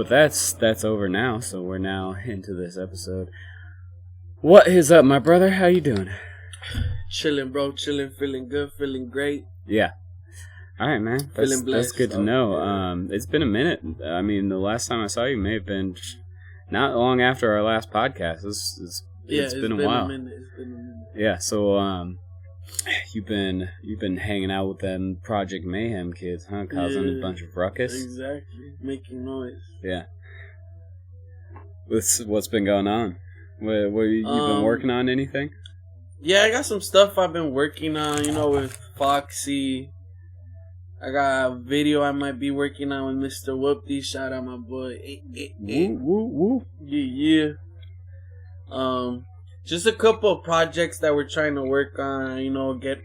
But that's over now, so we're now into this episode. What is up, my brother? How you doing? Chilling, bro. Chilling, feeling good, feeling great. Yeah. All right, man. Feeling blessed. That's good to know. It's been a minute. I mean, the last time I saw you may have been not long after our last podcast. It's been a while. It's been a minute. Yeah. So, you've been hanging out with them Project Mayhem kids, huh? Causing a bunch of ruckus. Exactly. Making noise. Yeah. What's been going on? What you been working on? Anything? Yeah, I got some stuff I've been working on. With Foxy. I got a video I might be working on with Mr. Whoopty. Shout out my boy. Woo, woo, woo. Yeah. Just a couple of projects that we're trying to work on. Get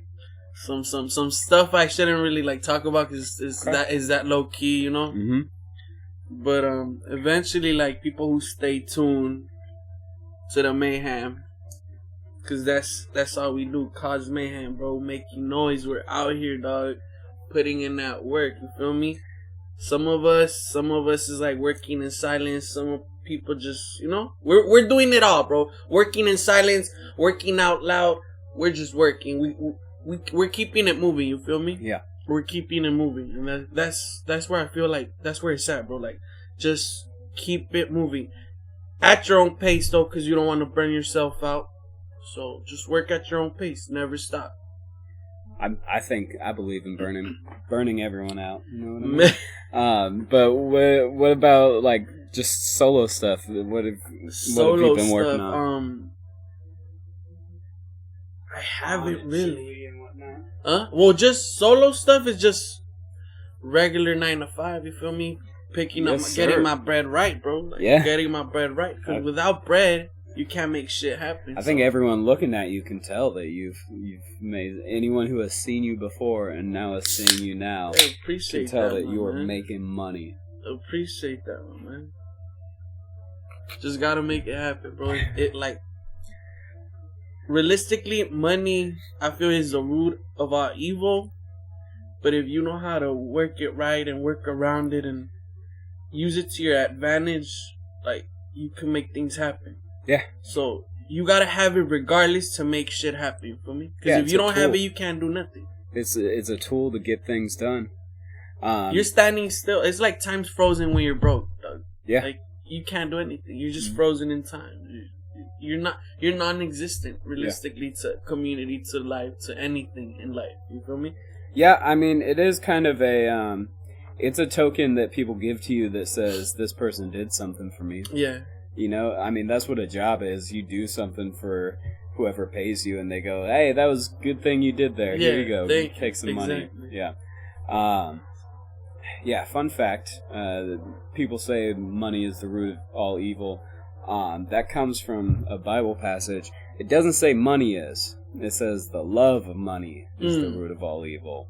some stuff I shouldn't really talk about because that low key. Mm-hmm. But eventually, people who stay tuned to the mayhem, because that's all we do, cause mayhem, bro. Making noise. We're out here, dog. Putting in that work, you feel me? Some of us is working in silence. Some people just, we're doing it all, bro. Working in silence, working out loud. We're just working. We're keeping it moving. You feel me? Yeah. We're keeping it moving, and that's where I feel that's where it's at, bro. Just keep it moving at your own pace, though, because you don't want to burn yourself out. So just work at your own pace. Never stop. I believe in burning everyone out. You know what I mean? But what about just solo stuff? What have you been working on? I haven't really. Well, just solo stuff is just regular 9 to 5. You feel me? Getting my bread right, bro. Getting my bread right. Because without bread, you can't make shit happen. I think everyone looking at you can tell that you've made. Anyone who has seen you before and now is seeing you now can tell that you are making money. Appreciate that one, man. Just gotta make it happen, bro. Realistically, money, I feel, is the root of all evil. But if you know how to work it right and work around it and use it to your advantage, you can make things happen. Yeah. So you gotta have it regardless to make shit happen. You feel me? Because if you don't have it, you can't do nothing. It's a tool to get things done. You're standing still. It's like time's frozen when you're broke, dog. Yeah. You can't do anything. You're just frozen in time. You're non-existent realistically to community, to life, to anything in life. You feel me? Yeah, I mean, it is kind of it's a token that people give to you that says this person did something for me. Yeah. I mean, that's what a job is. You do something for whoever pays you, and they go, "Hey, that was a good thing you did there. Yeah, here you go. Take some money." Yeah. Yeah. Fun fact: people say money is the root of all evil. That comes from a Bible passage. It doesn't say money is. It says the love of money is the root of all evil.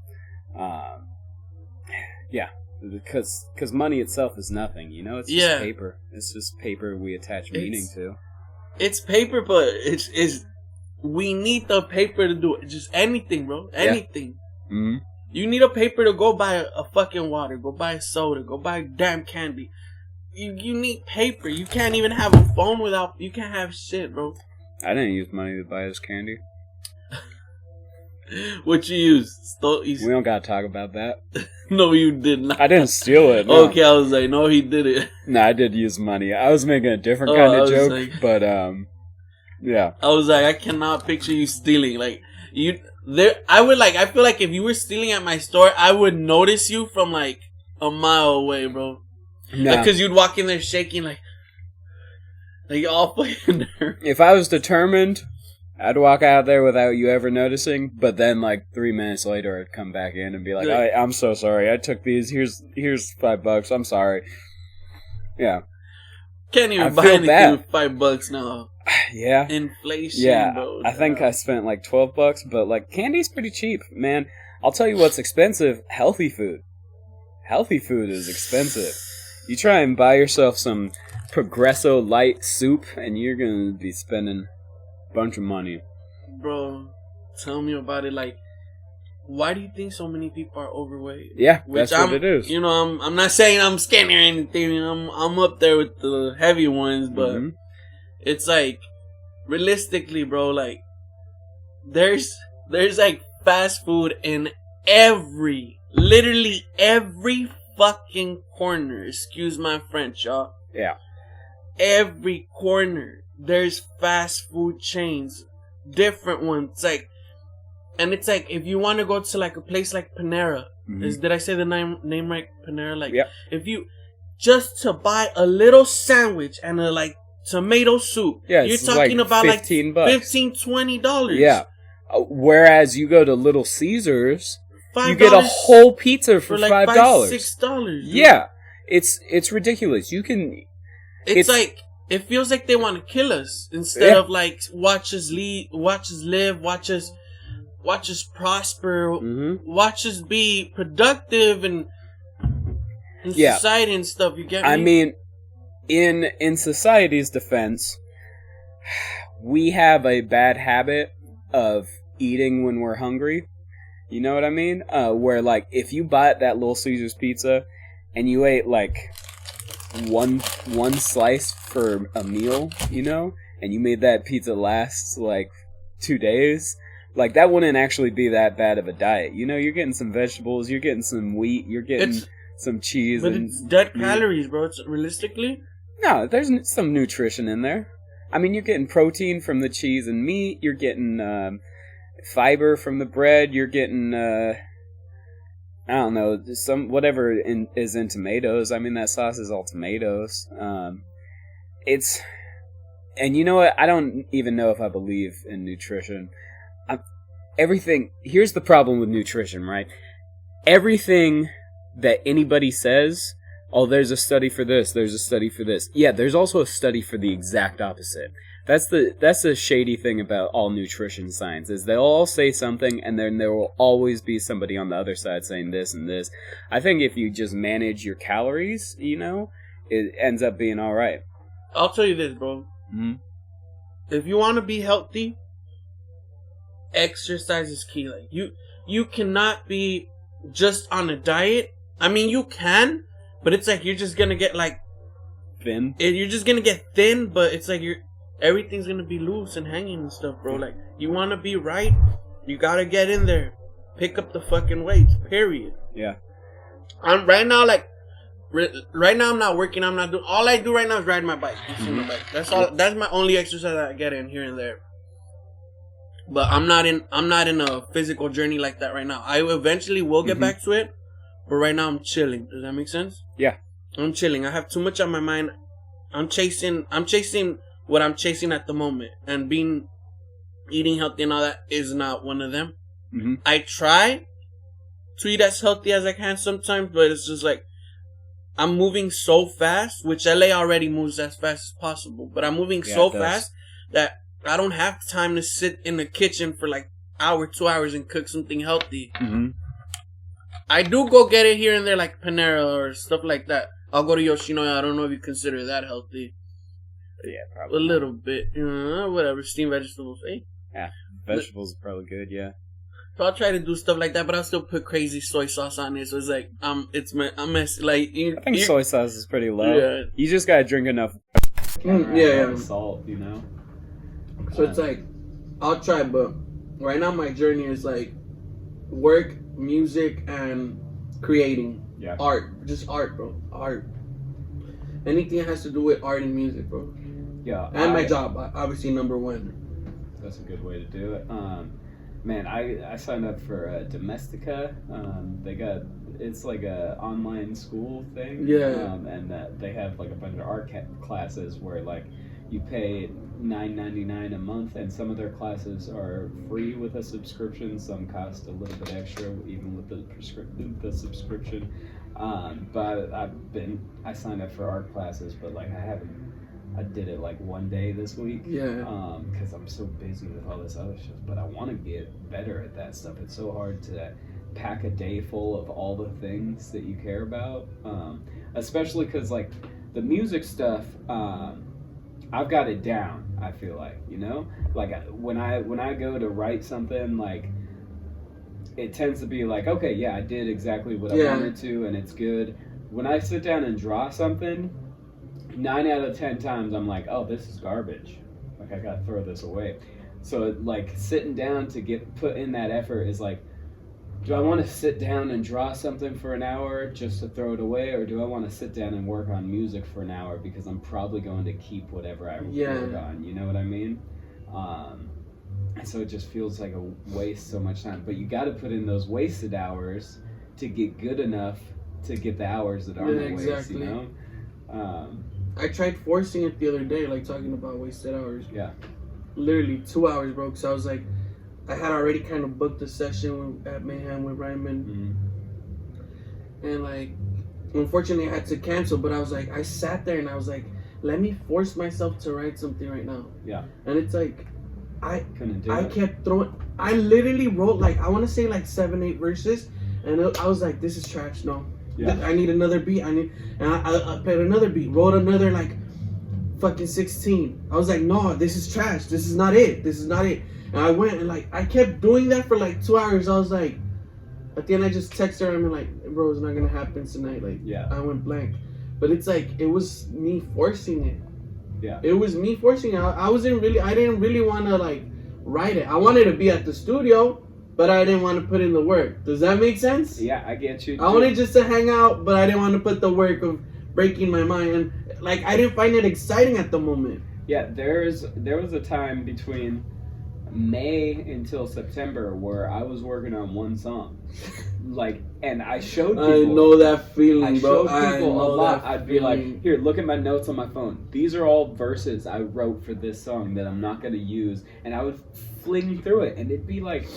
Yeah. Because money itself is nothing, it's just paper. It's just paper we attach meaning to. It's paper, but we need the paper to do it. Just anything, bro. Anything. Yeah. Mm-hmm. You need a paper to go buy a fucking water, go buy a soda, go buy damn candy. You need paper. You can't even have a phone you can't have shit, bro. I didn't use money to buy this candy. What you use? We don't gotta talk about that. No, you did not. I didn't steal it. No. Okay, I was like, no, he did it. No, I did use money. I was making a different kind of joke, but yeah. I was like, I cannot picture you stealing. I feel like if you were stealing at my store, I would notice you from a mile away, bro. No. Because you'd walk in there shaking like all fucking nervous. If I was determined, I'd walk out there without you ever noticing, but then 3 minutes later I'd come back in and be like, I'm so sorry, I took these, here's $5, I'm sorry. Yeah. Can't even buy anything with $5 now. Yeah. Inflation, yeah, bro. I think I spent $12, but candy's pretty cheap, man. I'll tell you what's expensive, healthy food. Healthy food is expensive. You try and buy yourself some Progresso light soup and you're gonna be spending bunch of money. Bro, tell me about it. why do you think so many people are overweight? Yeah, that's what it is. You know, I'm not saying I'm skinny or anything. I'm up there with the heavy ones, but it's like, realistically, bro, like, there's like fast food in literally every fucking corner. Excuse my French, y'all. Yeah. Every corner, there's fast food chains, different ones. It's like if you want to go to like a place like Panera, did I say the name right? Panera, like, if you just to buy a little sandwich and a like tomato soup, you're talking about like $15, $20. Yeah. Whereas you go to Little Caesars, $5, you get a whole pizza for like $5, $6. Yeah, it's ridiculous. You can. It's like, it feels like they want to kill us instead of like watch us live, watch us prosper, watch us be productive and in society and stuff. You get me? I mean, in society's defense, we have a bad habit of eating when we're hungry. You know what I mean? Where like if you bought that Little Caesars pizza and you ate like one slice for a meal, you know, and you made that pizza last like 2 days, like that wouldn't actually be that bad of a diet. You know, you're getting some vegetables, you're getting some wheat, you're getting some cheese, but it's dead calories, bro. It's realistically. No, there's some nutrition in there. I mean, you're getting protein from the cheese and meat. You're getting fiber from the bread. You're getting I don't know, some whatever is in tomatoes. I mean, that sauce is all tomatoes. And you know what? I don't even know if I believe in nutrition. Everything. Here's the problem with nutrition, right? Everything that anybody says, oh, there's a study for this, there's a study for this. Yeah, there's also a study for the exact opposite. That's the shady thing about all nutrition science, is they'll all say something and then there will always be somebody on the other side saying this and this. I think if you just manage your calories, you know, it ends up being all right. I'll tell you this, bro. Mm-hmm. If you want to be healthy, exercise is key. Like you cannot be just on a diet. I mean, you can, but it's like you're just gonna get like thin. You're just gonna get thin, but it's like everything's gonna be loose and hanging and stuff, bro. Like, you want to be right, you gotta get in there, pick up the fucking weights. Period. Yeah. I'm right now, like, right now I'm not working. I'm not doing. All I do right now is ride my bike. You see my bike. That's all. That's my only exercise that I get in here and there. But I'm not in a physical journey like that right now. I eventually will get back to it, but right now I'm chilling. Does that make sense? Yeah. I'm chilling. I have too much on my mind. I'm chasing what I'm chasing at the moment, and eating healthy and all that is not one of them. Mm-hmm. I try to eat as healthy as I can sometimes, but it's just like I'm moving so fast, which LA already moves as fast as possible, but I'm moving so fast that I don't have time to sit in the kitchen for like hour, 2 hours and cook something healthy. Mm-hmm. I do go get it here and there, like Panera or stuff like that. I'll go to Yoshinoya. I don't know if you consider that healthy. Yeah, probably. A little bit. Whatever. Steamed vegetables. Eh? Yeah. Vegetables are probably good, yeah. So I'll try to do stuff like that, but I'll still put crazy soy sauce on it. So it's like, I'm messy. Like, I think soy sauce is pretty low. Yeah. You just gotta drink enough salt, you know? So it's like, I'll try, but right now my journey is like work, music, and creating. Yeah. Art. Just art, bro. Art. Anything that has to do with art and music, bro. Yeah. And my job, obviously, number one. That's a good way to do it. Man, I signed up for Domestika. It's like a online school thing. Yeah. And they have like a bunch of art classes where like you pay $9.99 a month, and some of their classes are free with a subscription. Some cost a little bit extra, even with the subscription. But I signed up for art classes, but like I did it like one day this week. Yeah. Because I'm so busy with all this other stuff. But I want to get better at that stuff. It's so hard to pack a day full of all the things that you care about. Especially because like the music stuff, I've got it down. I feel like, you know, like when I go to write something, like it tends to be like, okay, yeah, I did exactly what I wanted to, and it's good. When I sit down and draw something, 9 out of 10 times I'm like, oh, this is garbage. Like, I gotta throw this away. So, like, sitting down to put in that effort is like, do I want to sit down and draw something for an hour just to throw it away, or do I want to sit down and work on music for an hour because I'm probably going to keep whatever I work on? You know what I mean? So it just feels like a waste so much time. But you got to put in those wasted hours to get good enough to get the hours that aren't a waste, you know? I tried forcing it the other day, like talking about wasted hours. Yeah. Literally 2 hours, bro, because I was like, I had already kind of booked a session at Mayhem with Ryman. And, like, unfortunately I had to cancel, but I was like, I sat there and I was like, let me force myself to write something right now. Yeah. And it's like, I it. kept throwing, I literally wrote, like, I want to say, like, 7-8 verses, and I was like, this is trash, no. Yeah. I need another beat, and I played another beat, wrote another, like, fucking 16. I was like, no, this is trash, this is not it. And I went and, like, I kept doing that for, like, 2 hours. I was like, at the end I just texted her and I'm like, bro, it's not gonna happen tonight. Like, I went blank. But it's like, it was me forcing it. Yeah. It was me forcing it. I didn't really want to, like, write it. I wanted to be at the studio, but I didn't want to put in the work. Does that make sense? Yeah, I get you. I wanted just to hang out, but I didn't want to put the work of breaking my mind. And, like, I didn't find it exciting at the moment. Yeah, there was a time between May until September where I was working on one song. Like, and I showed people. I know that feeling, bro. I showed people a lot. I'd be like, here, look at my notes on my phone. These are all verses I wrote for this song that I'm not going to use. And I would fling through it. And it'd be like,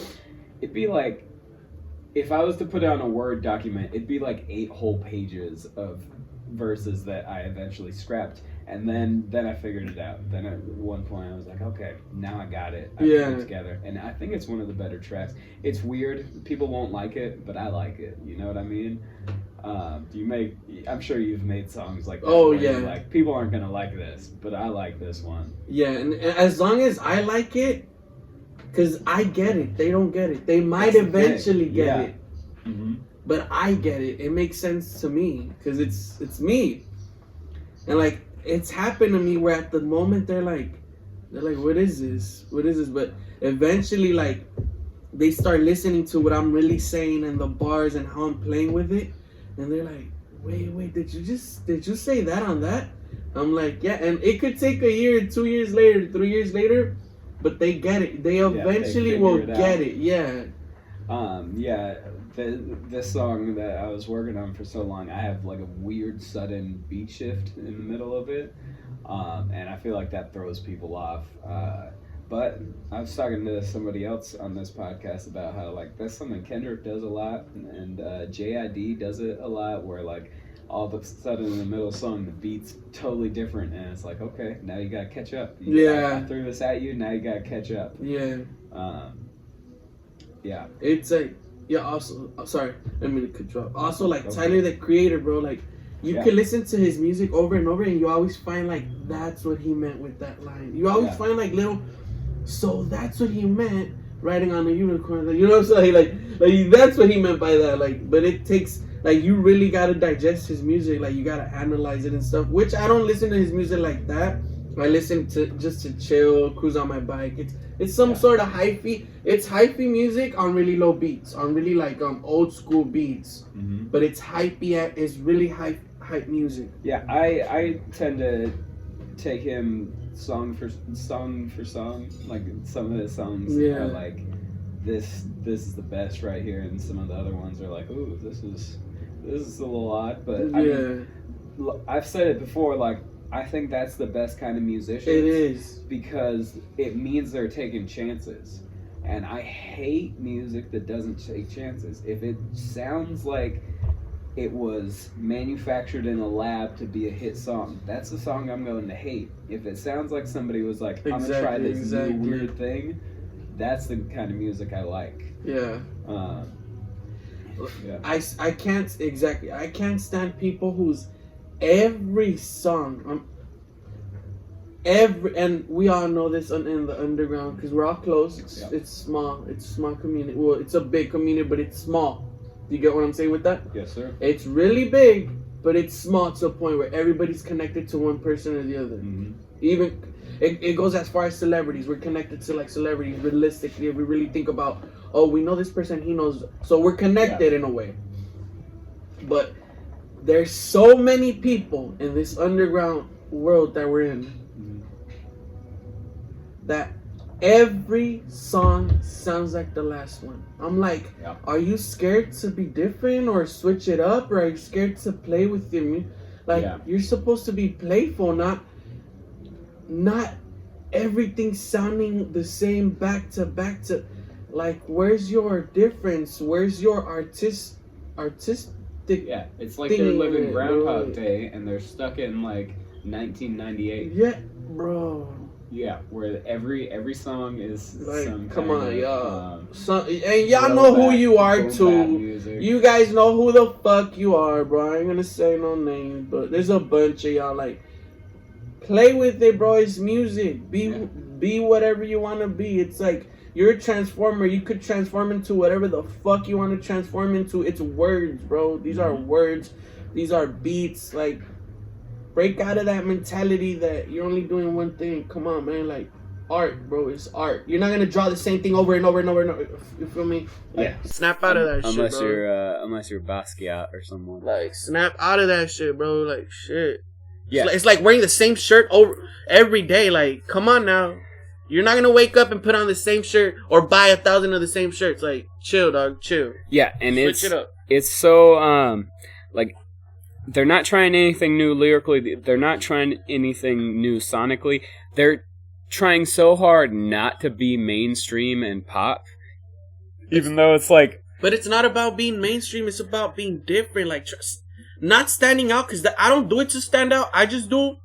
if I was to put it on a Word document, it'd be like 8 whole pages of verses that I eventually scrapped. And then I figured it out. Then at one point I was like, okay, now I got it. I put it together. And I think it's one of the better tracks. It's weird. People won't like it, but I like it. You know what I mean? I'm sure you've made songs like that. Oh, yeah. Like, people aren't going to like this, but I like this one. Yeah, and as long as I like it, because I get it. They don't get it. They might eventually get it. Mm-hmm. But I get it. It makes sense to me because it's me. And, like, it's happened to me where at the moment they're like, what is this? But eventually, like, they start listening to what I'm really saying and the bars and how I'm playing with it, and they're like, wait, did you say that on that? I'm like, yeah, and it could take a year, 2 years later, 3 years later, but they get it. They eventually will get it. Yeah. This song that I was working on for so long, I have like a weird sudden beat shift in the middle of it, and I feel like that throws people off. But I was talking to somebody else on this podcast about how, like, that's something Kendrick does a lot, and JID does it a lot, where, like, all of a sudden in the middle of the song the beat's totally different, and it's like, okay, now you gotta catch up. I threw this at you, now you gotta catch up. Yeah. Yeah. It's like, also, sorry, I didn't mean to cut you off. Also, like, Tyler, the Creator, bro, like, you can listen to his music over and over, and you always find, like, that's what he meant with that line. You always find, like, little, so that's what he meant, riding on a unicorn. Like, you know what I'm saying? Like, that's what he meant by that. Like, but it takes, like, you really gotta digest his music. Like, you gotta analyze it and stuff, which I don't listen to his music like that. I listen to just to chill, cruise on my bike. It's some sort of hyphy. It's hyphy music on really low beats, on really like old school beats. Mm-hmm. But it's hypey. It's really hype music. Yeah, I tend to take him song for song. Like, some of his songs are like, this is the best right here, and some of the other ones are like, ooh, this is a little odd. But I mean, I've said it before, like, I think that's the best kind of musician. It is. Because it means they're taking chances. And I hate music that doesn't take chances. If it sounds like it was manufactured in a lab to be a hit song, that's the song I'm going to hate. If it sounds like somebody was like, I'm going to try this new weird thing, that's the kind of music I like. Yeah. I can't stand people whose every song, and we all know this in the underground because we're all close. It's small. It's a small community. Well, it's a big community, but it's small. Do you get what I'm saying with that? Yes, sir. It's really big, but it's small to a point where everybody's connected to one person or the other. Mm-hmm. Even it goes as far as celebrities. We're connected to like celebrities realistically. If we really think about, oh, we know this person, he knows, so we're connected in a way. But there's so many people in this underground world that we're in that every song sounds like the last one. I'm like, are you scared to be different or switch it up, or are you scared to play with your music? Like, you're supposed to be playful, not everything sounding the same back to back to. Like, where's your difference? Where's your artistic? Yeah, it's like they're living Groundhog Day and they're stuck in like 1998. Yeah, bro. Yeah, where every song is like, some come kind on, of, y'all. And y'all know who you are too. You guys know who the fuck you are, bro. I ain't gonna say no names, but there's a bunch of y'all. Like, play with it, bro. It's music. Be whatever you wanna be. It's like you're a transformer. You could transform into whatever the fuck you want to transform into. It's words, bro. These are words. These are beats. Like, break out of that mentality that you're only doing one thing. Come on, man. Like, art, bro. It's art. You're not gonna draw the same thing over and over and over and over. You feel me? Like, snap out of that shit, bro. Unless you're Basquiat or someone. Like, snap out of that shit, bro. Like, shit. Yeah. It's like wearing the same shirt over every day. Like, come on now. You're not gonna wake up and put on the same shirt or buy 1,000 of the same shirts. Like, chill, dog, chill. Yeah, and switch it up. It's so like, they're not trying anything new lyrically. They're not trying anything new sonically. They're trying so hard not to be mainstream and pop, even though it's like. But it's not about being mainstream. It's about being different. Like, not standing out. Because I don't do it to stand out. I just do.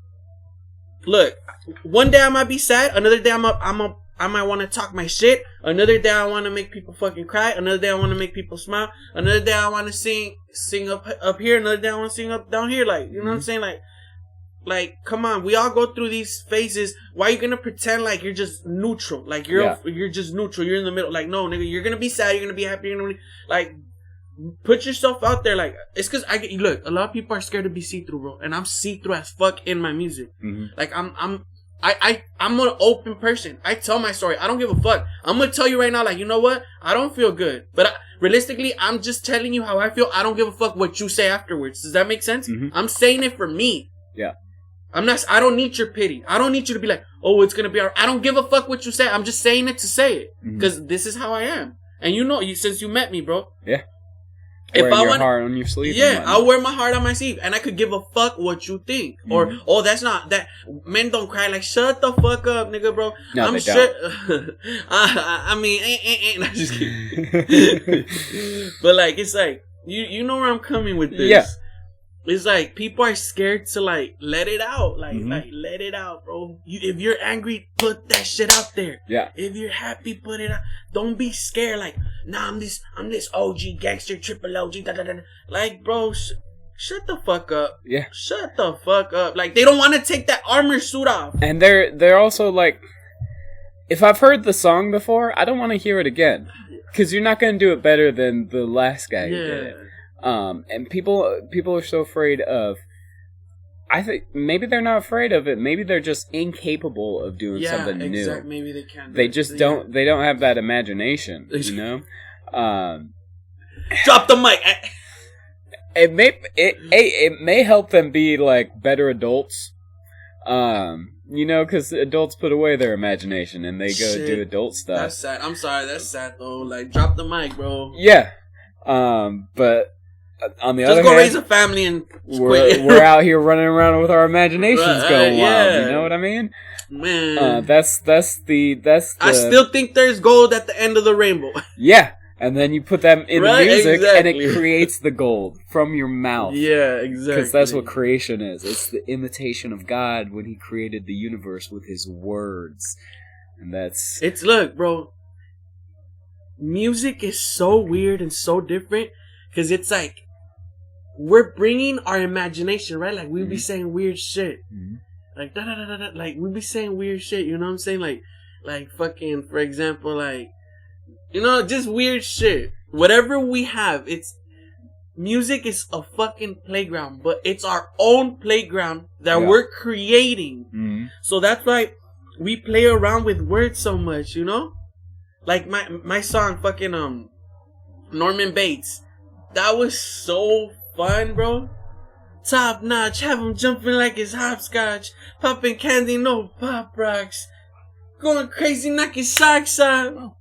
Look. One day I might be sad. Another day I might want to talk my shit. Another day I want to make people fucking cry. Another day I want to make people smile. Another day I want to sing up here. Another day I want to sing up down here. Like, you know what I'm saying? Like, come on. We all go through these phases. Why are you gonna pretend like you're just neutral? Like you're just neutral. You're in the middle. Like, no, nigga. You're gonna be sad. You're gonna be happy. You're gonna be like. Put yourself out there. Like, it's because look. A lot of people are scared to be see-through, bro. And I'm see-through as fuck in my music. Mm-hmm. Like, I'm an open person. I tell my story. I don't give a fuck. I'm gonna tell you right now, like, you know what? I don't feel good. But realistically, I'm just telling you how I feel. I don't give a fuck what you say afterwards. Does that make sense? Mm-hmm. I'm saying it for me. Yeah. I don't need your pity. I don't need you to be like, oh, it's gonna be alright. I don't give a fuck what you say. I'm just saying it to say it. Because this is how I am. And you know, since you met me, bro. Yeah. If I want heart on your sleeve. Yeah, I'll wear my heart on my sleeve, and I could give a fuck what you think. Or, oh, that's not that. Men don't cry. Like, shut the fuck up, nigga, bro. No, I'm sure. I mean, I'm just kidding. But like, it's like you know where I'm coming with this. Yeah. It's like people are scared to like let it out. Like let it out, bro. If you're angry, put that shit out there. Yeah. If you're happy, put it out. Don't be scared. Like, nah, I'm this OG gangster, triple OG. Da, da, da. Like, bro, shut the fuck up. Yeah. Shut the fuck up. Like, they don't want to take that armor suit off. And they're also like, if I've heard the song before, I don't want to hear it again, because you're not gonna do it better than the last guy who did it. And people are so afraid of. I think maybe they're not afraid of it. Maybe they're just incapable of doing something new. Maybe they can't. They just don't. They don't have that imagination. You know. Drop the mic. It may help them be like better adults. You know, because adults put away their imagination and they go do adult stuff. That's sad. I'm sorry. That's sad though. Like, drop the mic, bro. Yeah. But. On the other hand, just go raise a family and we're out here running around with our imaginations going wild. You know what I mean? Man, that's the. I still think there's gold at the end of the rainbow. Yeah, and then you put them in the music, exactly. and it creates the gold from your mouth. Yeah, exactly. Because that's what creation is. It's the imitation of God when He created the universe with His words, and that's. Look, bro. Music is so weird and so different because it's like. We're bringing our imagination, right? Like, we'd be saying weird shit. like da da da da da. Like we be saying weird shit. You know what I'm saying? Like fucking, for example, like, you know, just weird shit. Whatever we have, it's music is a fucking playground, but it's our own playground that we're creating. Mm-hmm. So that's why we play around with words so much, you know? Like my song, fucking Norman Bates. That was so fun, bro. Top notch, have him jumping like it's hopscotch, popping candy, no pop rocks, going crazy, knocking socks off,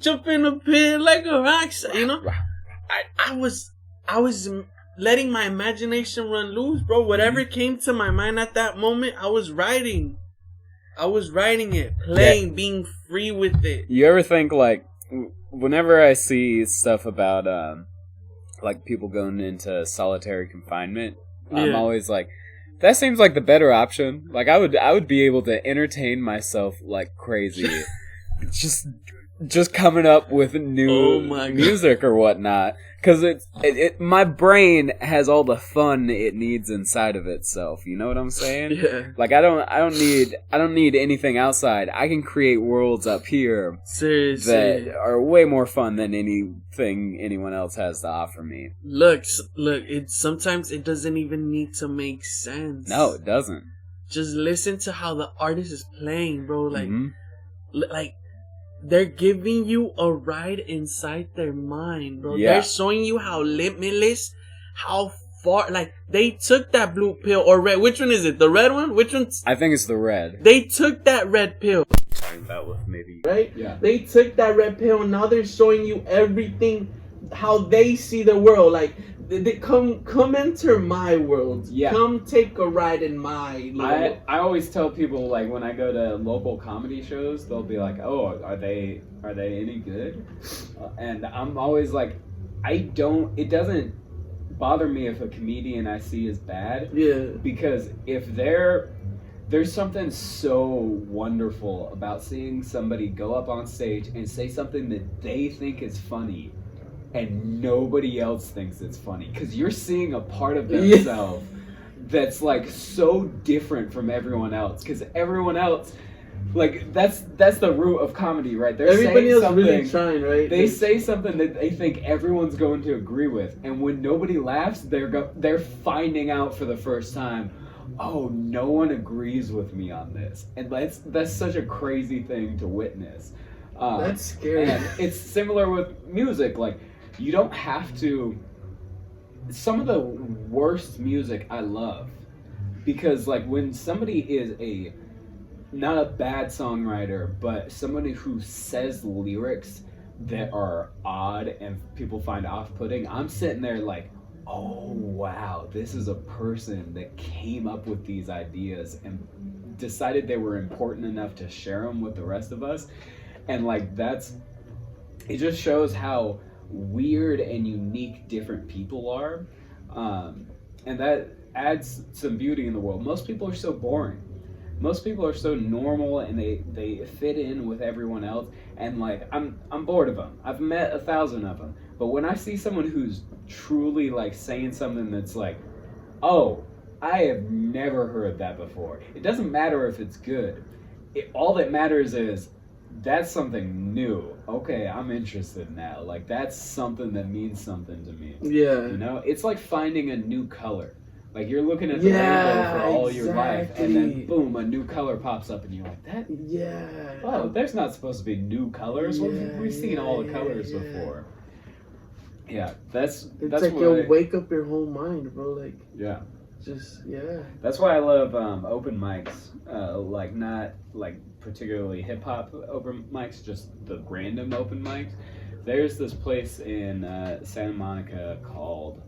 jumping in the pit like a rock star. You know, I was letting my imagination run loose, bro. Whatever came to my mind at that moment, I was writing it, playing, being free with it. You ever think, like, whenever I see stuff about like people going into solitary confinement, I'm always like, that seems like the better option. Like, I would be able to entertain myself like crazy, just coming up with new music or whatnot. Because my brain has all the fun it needs inside of itself. You know what I'm saying? Yeah. Like, I don't need anything outside. I can create worlds up here. Seriously. That are way more fun than anything anyone else has to offer me. Look. Sometimes it doesn't even need to make sense. No, it doesn't. Just listen to how the artist is playing, bro. Like, like. They're giving you a ride inside their mind, bro. Yeah. They're showing you how limitless, how far. Like, they took that blue pill or red. Which one is it? The red one? Which one's? I think it's the red. They took that red pill. That was maybe. Right? Yeah. They took that red pill and now they're showing you everything, how they see the world. Like, they come enter my world. Yeah. Come take a ride in my world. I always tell people, like, when I go to local comedy shows, they'll be like, "Oh, are they any good?" And I'm always like, it doesn't bother me if a comedian I see is bad. Yeah. Because if there's something so wonderful about seeing somebody go up on stage and say something that they think is funny and nobody else thinks it's funny, because you're seeing a part of themselves that's like so different from everyone else, because everyone else, like, that's the root of comedy, right? Everybody else really trying, right? They say something that they think everyone's going to agree with, and when nobody laughs, they're finding out for the first time, oh, no one agrees with me on this. And that's such a crazy thing to witness. That's scary. And it's similar with music. Like, you don't have to. Some of the worst music I love, because, like, when somebody is not a bad songwriter, but somebody who says lyrics that are odd and people find off-putting, I'm sitting there like, oh wow, this is a person that came up with these ideas and decided they were important enough to share them with the rest of us. And, like, it just shows how weird and unique different people are, and that adds some beauty in the world. Most people are so boring. Most people are so normal, and they fit in with everyone else, and, like, I'm bored of them. I've met 1,000 of them, but when I see someone who's truly, like, saying something that's like, oh, I have never heard that before, it doesn't matter if it's good. All that matters is, that's something new. Okay, I'm interested now. Like, that's something that means something to me. Yeah. You know? It's like finding a new color. Like, you're looking at the rainbow for all your life, and then, boom, a new color pops up, and you're like, that? Yeah. Oh, there's not supposed to be new colors. We've seen all the colors before. Yeah, that's like you'll wake up your whole mind, bro. Like, yeah. Just, yeah. That's why I love open mics. Like, not, like, particularly hip-hop open mics, just the random open mics. There's this place in Santa Monica called,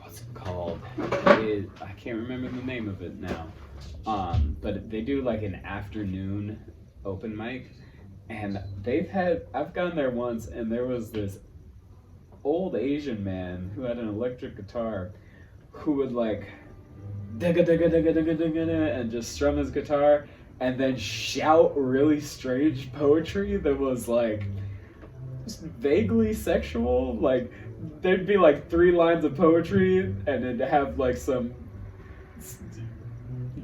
what's it called? I can't remember the name of it now. But they do, like, an afternoon open mic, and I've gone there once, and there was this old Asian man who had an electric guitar who would, like, digga digga digga digga digga, and just strum his guitar and then shout really strange poetry that was, like, vaguely sexual. Like, there'd be, like, 3 lines of poetry and it'd have, like, some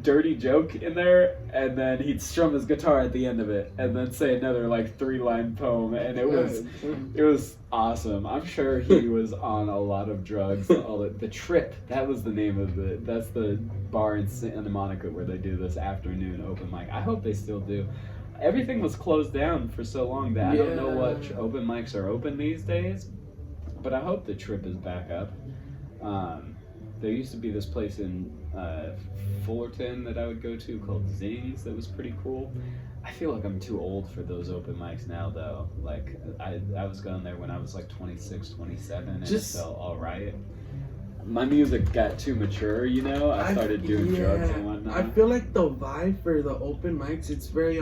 dirty joke in there, and then he'd strum his guitar at the end of it, and then say another like 3-line poem, and it was awesome. I'm sure he was on a lot of drugs. The Trip, that was the name of that's the bar in Santa Monica where they do this afternoon open mic. I hope they still do. Everything was closed down for so long that I don't know what open mics are open these days, but I hope the Trip is back up. There used to be this place in Fullerton that I would go to called Zings that was pretty cool. I feel like I'm too old for those open mics now, though. Like, I was going there when I was like 26, 27, and it felt all right. My music got too mature, you know? I started doing drugs and whatnot. I feel like the vibe for the open mics, it's very,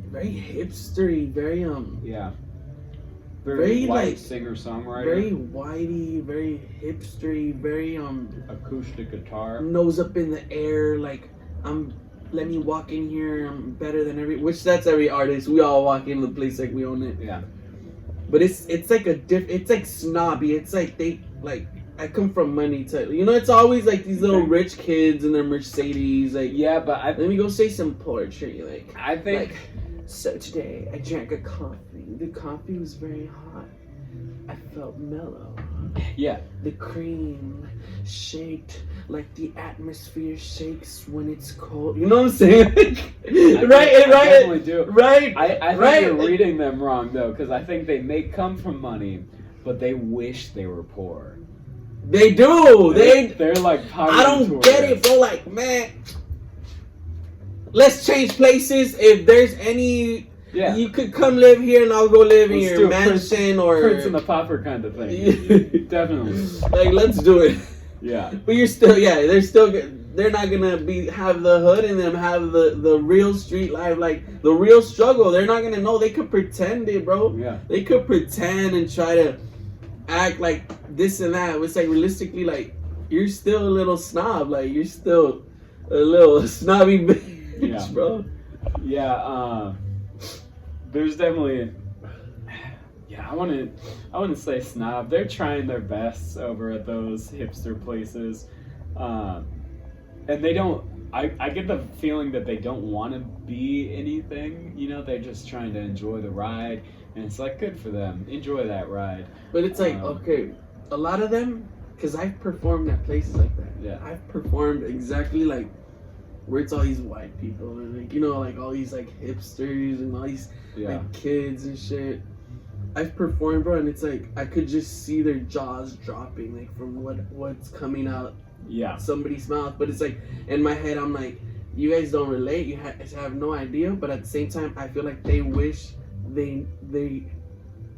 very hipstery, very, Yeah. Very white like singer-songwriter. Very whitey, very hipstery, very acoustic guitar. Nose up in the air, like let me walk in here, I'm better than which that's every artist. We all walk into the place like we own it. Yeah. But it's like it's like snobby. It's like I come from money type. You know, it's always like these little rich kids in their Mercedes. Like, yeah, but let me go say some poetry. Like, I think. Like, so today I drank a coffee. The coffee was very hot. I felt mellow. Yeah. The cream shaked like the atmosphere shakes when it's cold. You know what I'm saying? Right. I definitely do. Right. I think you're reading them wrong though, because I think they may come from money, but they wish they were poor. They do. They're like poverty. I don't get it, bro. Like, man, let's change places. If there's any. Yeah. You could come live here and I'll go live in your mansion or Prince and the Pauper kind of thing. Definitely. Like, let's do it. Yeah. But they're not gonna have the hood in them, have the real street life, like the real struggle. They're not gonna know. They could pretend it, bro. Yeah. They could pretend and try to act like this and that. It's like realistically, like, you're still a little snob. Like, you're still a little snobby bitch, bro. Yeah. There's definitely, I want to say snob. They're trying their best over at those hipster places, and they don't. I get the feeling that they don't want to be anything. You know, they're just trying to enjoy the ride, and it's like, good for them. Enjoy that ride. But it's like, okay, a lot of them, because I've performed at places like that. Yeah, I've performed exactly like where it's all these white people and like, you know, like all these like hipsters and all these like kids and shit. I've performed, bro, and it's like I could just see their jaws dropping, like from what's coming out somebody's mouth. But it's like in my head, I'm like, you guys don't relate. You have no idea. But at the same time, I feel like they wish they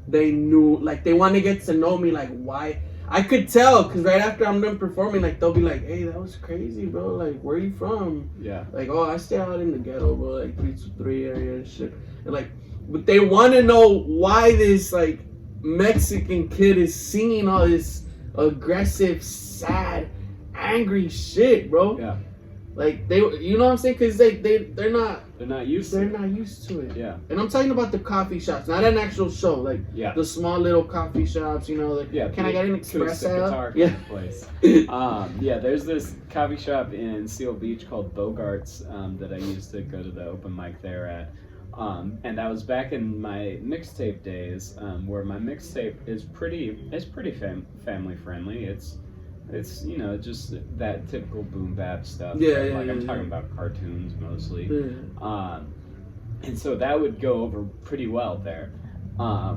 knew. Like, they want to get to know me. Like, why? I could tell, because right after I'm done performing, like, they'll be like, hey, that was crazy, bro. Like, where are you from? Yeah. Like, oh, I stay out in the ghetto, bro. Like, 323 area and shit. And like, but they want to know why this, like, Mexican kid is singing all this aggressive, sad, angry shit, bro. Yeah. Like, they, you know what I'm saying? Because they're not used to it. Yeah. And I'm talking about the coffee shops, not an actual show. Like, the small little coffee shops, you know. Like, can I get an espresso? Place. There's this coffee shop in Seal Beach called Bogart's that I used to go to the open mic there at. And that was back in my mixtape days, where my mixtape is pretty family friendly. It's you know, just that typical boom bap stuff. I'm talking about cartoons mostly. And so that would go over pretty well there.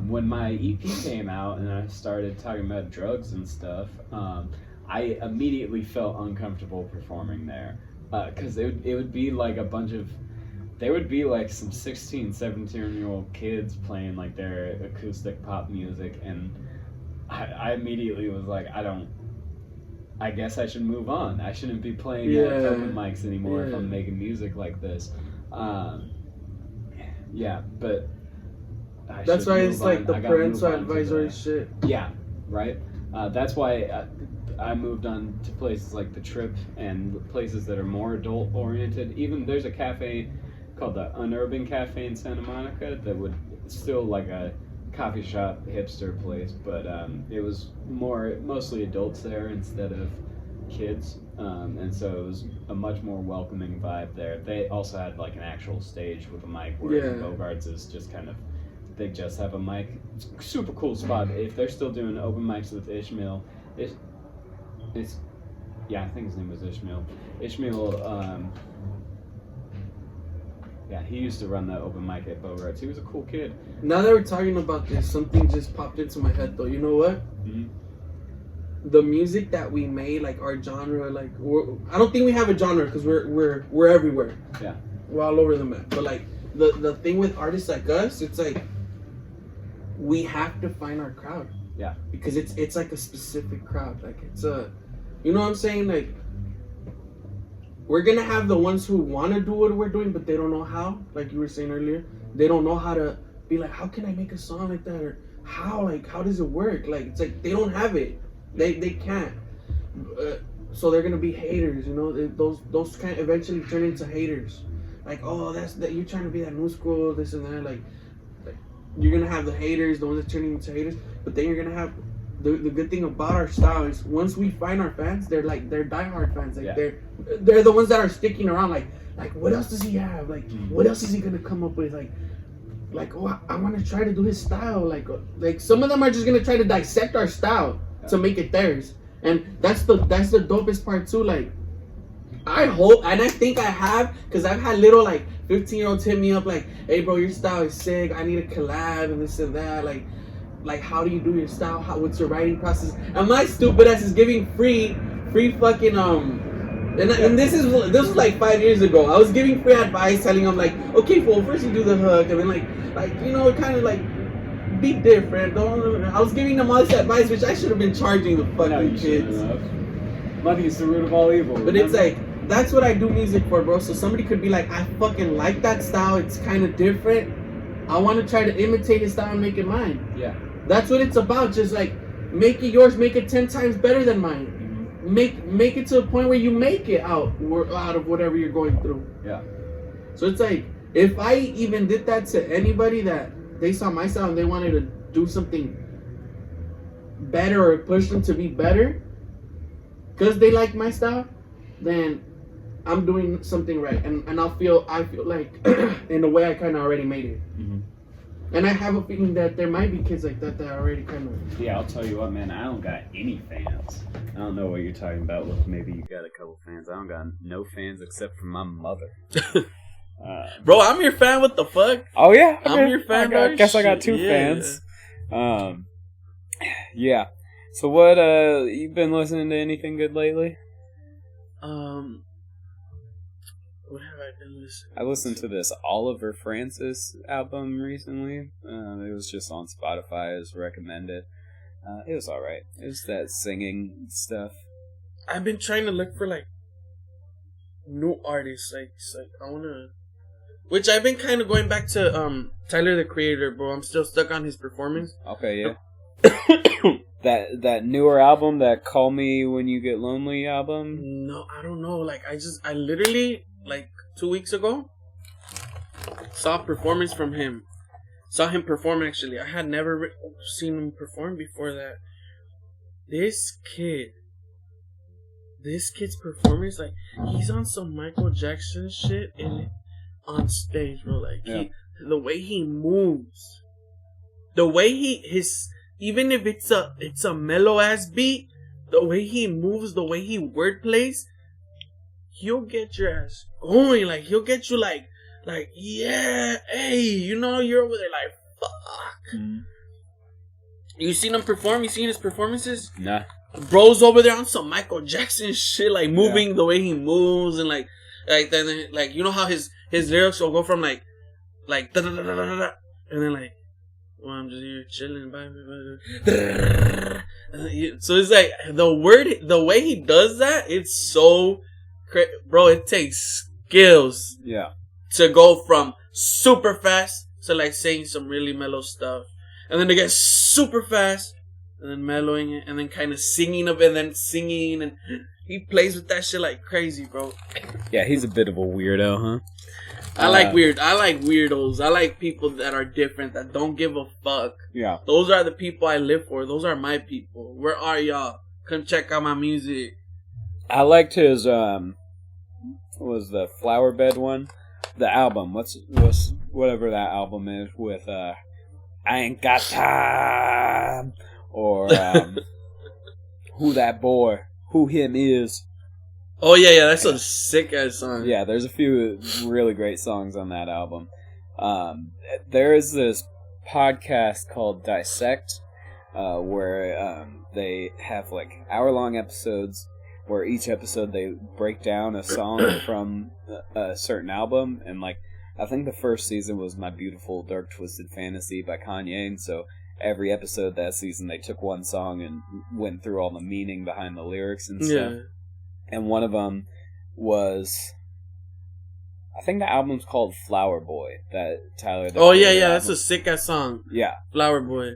When my EP came out and I started talking about drugs and stuff, I immediately felt uncomfortable performing there, because it would be like a bunch of, there would be like some 16, 17-year-old kids playing like their acoustic pop music, and I immediately was like, I guess I should move on. I shouldn't be playing at open mics anymore if I'm making music like this. But that's why it's like the parental advisory shit. Yeah, right. That's why I moved on to places like the Trip and places that are more adult oriented. Even there's a cafe called the Unurban Cafe in Santa Monica that would still like a coffee shop hipster place, but it was mostly adults there instead of kids, and so it was a much more welcoming vibe there. They also had like an actual stage with a mic, whereas Bogarts is just kind of, they just have a mic. Super cool spot. If they're still doing open mics with Ishmael, it's yeah, I think his name was Ishmael. Ishmael, yeah, he used to run that open mic at Bogarts. He was a cool kid. Now that we're talking about this, something just popped into my head though. You know what? Mm-hmm. The music that we made, like our genre, like I don't think we have a genre because we're everywhere. Yeah, we're all over the map. But like the thing with artists like us, it's like we have to find our crowd. Yeah, because it's like a specific crowd. Like it's a, you know what I'm saying? Like we're gonna have the ones who want to do what we're doing, but they don't know how. Like you were saying earlier, they don't know how to be like, how can I make a song like that, or how does it work? Like it's like they don't have it. They can't. So they're gonna be haters, you know. Those kind of eventually turn into haters. Like, oh, that's that you're trying to be that new school, this and that. Like you're gonna have the haters, the ones that turn into haters. But then you're gonna have the good thing about our style is once we find our fans, they're diehard fans. Like they're the ones that are sticking around. Like what else does he have? Like what else is he gonna come up with? Like oh, I want to try to do his style. Like some of them are just gonna try to dissect our style to make it theirs, and that's the dopest part too. Like I hope, and I think I have, because I've had little like 15-year-olds hit me up like, hey bro, your style is sick, I need a collab and this and that. Like how do you do your style? What's your writing process? And my stupid ass is giving free fucking and this was like 5 years ago. I was giving free advice, telling them like, okay, well first you do the hook, and then like you know, kind of like be different. I was giving them all this advice, which I should have been charging the fucking kids. Money is the root of all evil. But it's like, that's what I do music for, bro. So somebody could be like, I fucking like that style. It's kind of different. I want to try to imitate his style and make it mine. Yeah. That's what it's about. Just like, make it yours. Make it 10 times better than mine. Mm-hmm. Make it to a point where you make it out of whatever you're going through. Yeah. So it's like, if I even did that to anybody that they saw my style and they wanted to do something better or push them to be better because they like my style, then I'm doing something right, and I feel like in a way I kind of already made it. Mm-hmm. And I have a feeling that there might be kids like that already kind of. Yeah, I'll tell you what, man. I don't got any fans. I don't know what you're talking about. Look, maybe you got a couple fans. I don't got no fans except for my mother. Bro, I'm your fan. What the fuck? Oh yeah, I'm your fan. I guess I got two fans. Yeah. So what? You been listening to anything good lately? What have I been listening? I listened to this Oliver Francis album recently. It was just on Spotify as recommended. It was alright. It was that singing stuff. I've been trying to look for like new artists. Like I wanna. Which I've been kind of going back to Tyler the Creator, bro. I'm still stuck on his performance. Okay, yeah. that newer album, that Call Me When You Get Lonely album? No, I don't know. Like I literally like 2 weeks ago saw a performance from him. Saw him perform actually. I had never seen him perform before that. This kid's performance, like he's on some Michael Jackson shit on stage, bro. Like the way he moves, the way even if it's a mellow ass beat, the way he moves, the way he word plays, he'll get your ass going. Like he'll get you like yeah, hey, you know, you're over there like fuck. Mm-hmm. You seen him perform? You seen his performances? Nah. Bro's over there on some Michael Jackson shit, like moving the way he moves, and like then like you know how his lyrics will go from like da da da da da da, and then like, well, I'm just here chilling, bye. So it's like the way he does that, it's so bro. It takes skills, to go from super fast to like saying some really mellow stuff, and then to get super fast, and then mellowing it, and then kind of singing a bit, and then singing, and he plays with that shit like crazy, bro. Yeah, he's a bit of a weirdo, huh? I like weirdos. I like people that are different, that don't give a fuck. Yeah. Those are the people I live for. Those are my people. Where are y'all? Come check out my music. I liked his what was the Flower Bed one? The album. What's whatever that album is with I Ain't Got Time, or Who That Boy, Who Him Is. Oh yeah, that's a sick ass song. Yeah, there's a few really great songs on that album. There is this podcast called Dissect, where they have like hour-long episodes, where each episode they break down a song from a certain album, and like I think the first season was My Beautiful Dark Twisted Fantasy by Kanye, and so every episode that season they took one song and went through all the meaning behind the lyrics and stuff. Yeah. And one of them was, I think the album's called Flower Boy, that Tyler. Oh yeah, that's a sick ass song. Yeah, Flower Boy.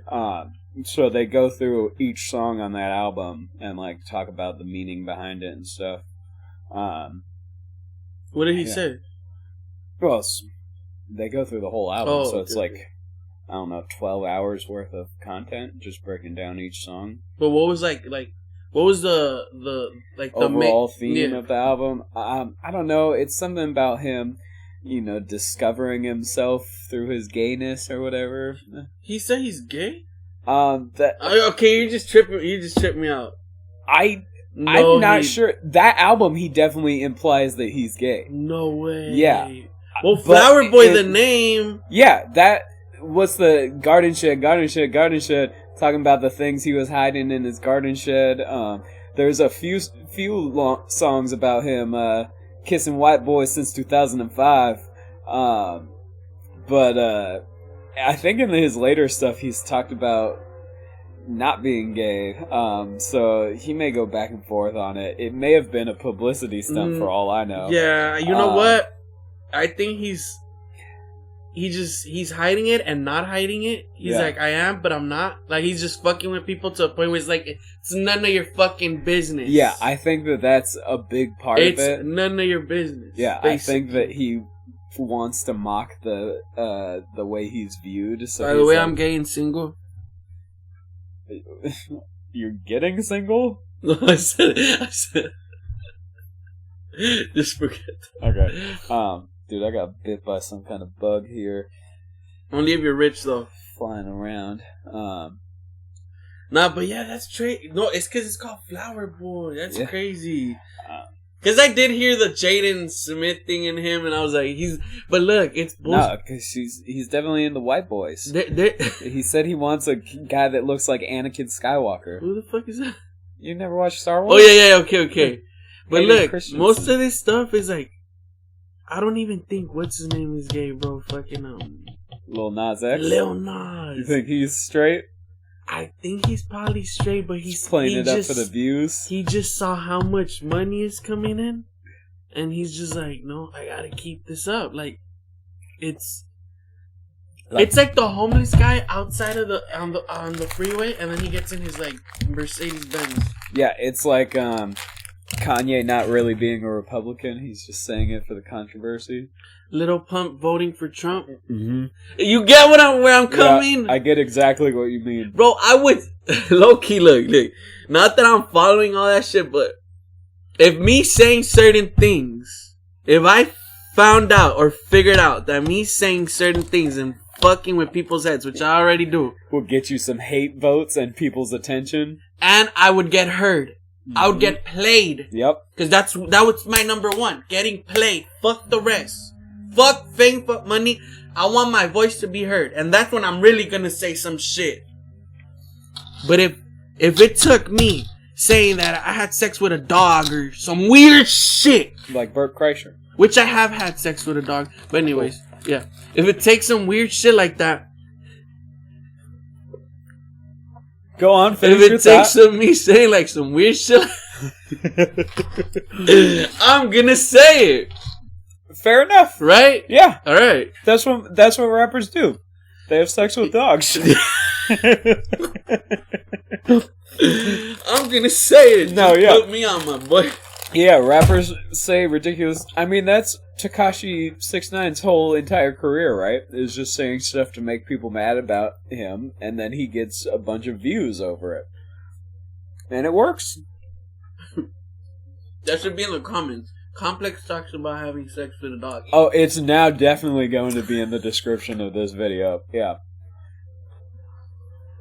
So they go through each song on that album and like talk about the meaning behind it and stuff. What did he say? Well, they go through the whole album, so it's okay. like, I don't know, 12 hours worth of content, just breaking down each song. But what was what was the overall theme of the album? I don't know. It's something about him, discovering himself through his gayness or whatever. He said he's gay. Okay, you just tripped me out. I'm not sure. That album, he definitely implies that he's gay. No way. Yeah. Well, Flower Boy, the name. Yeah, that was the garden shed, talking about the things he was hiding in his garden shed. There's a few songs about him kissing white boys since 2005. But I think in his later stuff he's talked about not being gay. So he may go back and forth on it. It may have been a publicity stunt for all I know. Yeah, you know what? I think he's hiding it and not hiding it. He's like, I am, but I'm not. Like, he's just fucking with people to a point where it's like, it's none of your fucking business. Yeah, I think that's a big part of it. It's none of your business. Yeah, basically. I think that he wants to mock the way he's viewed. So by the way, I'm gay and single. You're getting single? No, I said just forget. Okay. Dude, I got bit by some kind of bug here. Only if you're rich, though. Flying around. Nah, but yeah, that's trade. No, it's because it's called Flower Boy. That's crazy. Because I did hear the Jaden Smith thing in him, and I was like, But look, it's bullshit. No, because he's definitely into white boys. They're... He said he wants a guy that looks like Anakin Skywalker. Who the fuck is that? You never watched Star Wars? Oh, yeah, okay. But look, most of this stuff is like, I don't even think what's his name is gay, bro. Fucking Lil Nas X. Lil Nas. You think he's straight? I think he's probably straight, but he's playing it up for the views. He just saw how much money is coming in, and he's just like, no, I gotta keep this up. Like, it's like the homeless guy outside of on the freeway, and then he gets in his like Mercedes Benz. Yeah, it's like Kanye not really being a Republican. He's just saying it for the controversy. Little Pump voting for Trump. Mm-hmm. You get where I'm coming? Yeah, I get exactly what you mean. Bro, I would... Low-key, look. Not that I'm following all that shit, but... If me saying certain things... If I found out or figured out that me saying certain things and fucking with people's heads, which I already do... will get you some hate votes and people's attention. And I would get heard. Mm-hmm. I would get played. Yep. Because that was my number one. Getting played. Fuck the rest. Fuck fame, fuck money. I want my voice to be heard. And that's when I'm really gonna say some shit. But if it took me saying that I had sex with a dog or some weird shit. Like Bert Kreischer. Which I have had sex with a dog. But anyways, yeah. If it takes some weird shit like that. Go on, finish if it takes some me saying like some weird shit. I'm gonna say it. Fair enough, right? Yeah, all right. That's what rappers do. They have sex with dogs. I'm gonna say it. No, yeah. Put me on, my boy. Yeah, rappers say ridiculous. I mean, that's Tekashi 6ix9ine's whole entire career, right? Is just saying stuff to make people mad about him, and then he gets a bunch of views over it, and it works. That should be in the comments. Complx talks about having sex with a dog. Oh, it's now definitely going to be in the description of this video. Yeah.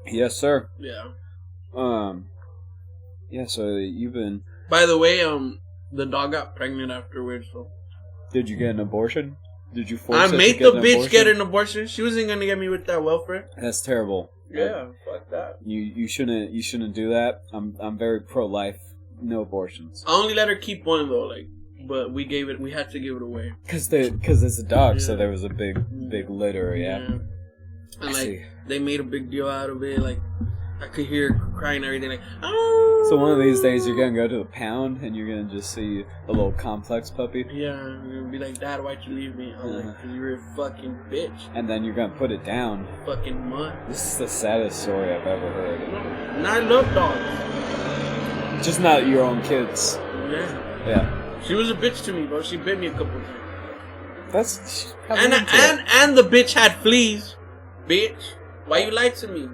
Yes, sir. Yeah. Yeah, so you've been... By the way, the dog got pregnant afterwards, so... Did you get an abortion? Did you force I it to made get the an bitch abortion? get an abortion. She wasn't gonna get me with that welfare. That's terrible. Yeah, fuck that. You shouldn't do that. I'm very pro-life. No abortions. I only let her keep one though, like, but we had to give it away. Cause it's a dog, so Yeah. there was a big litter. Yeah. And I see. like they made a big deal out of it. Like I could hear her crying and everything. Like, oh. So one of these days you're gonna go to the pound and you're gonna just see a little Complx puppy. Yeah, you're gonna be like, Dad, why'd you leave me? I'm like, 'cause you're a fucking bitch. And then you're gonna put it down. Fucking mutt. This is the saddest story I've ever heard. And I love dogs. Just not your own kids. Yeah. Yeah. She was a bitch to me, bro. She bit me a couple times. That's And the bitch had fleas. Bitch. Why you lied to me?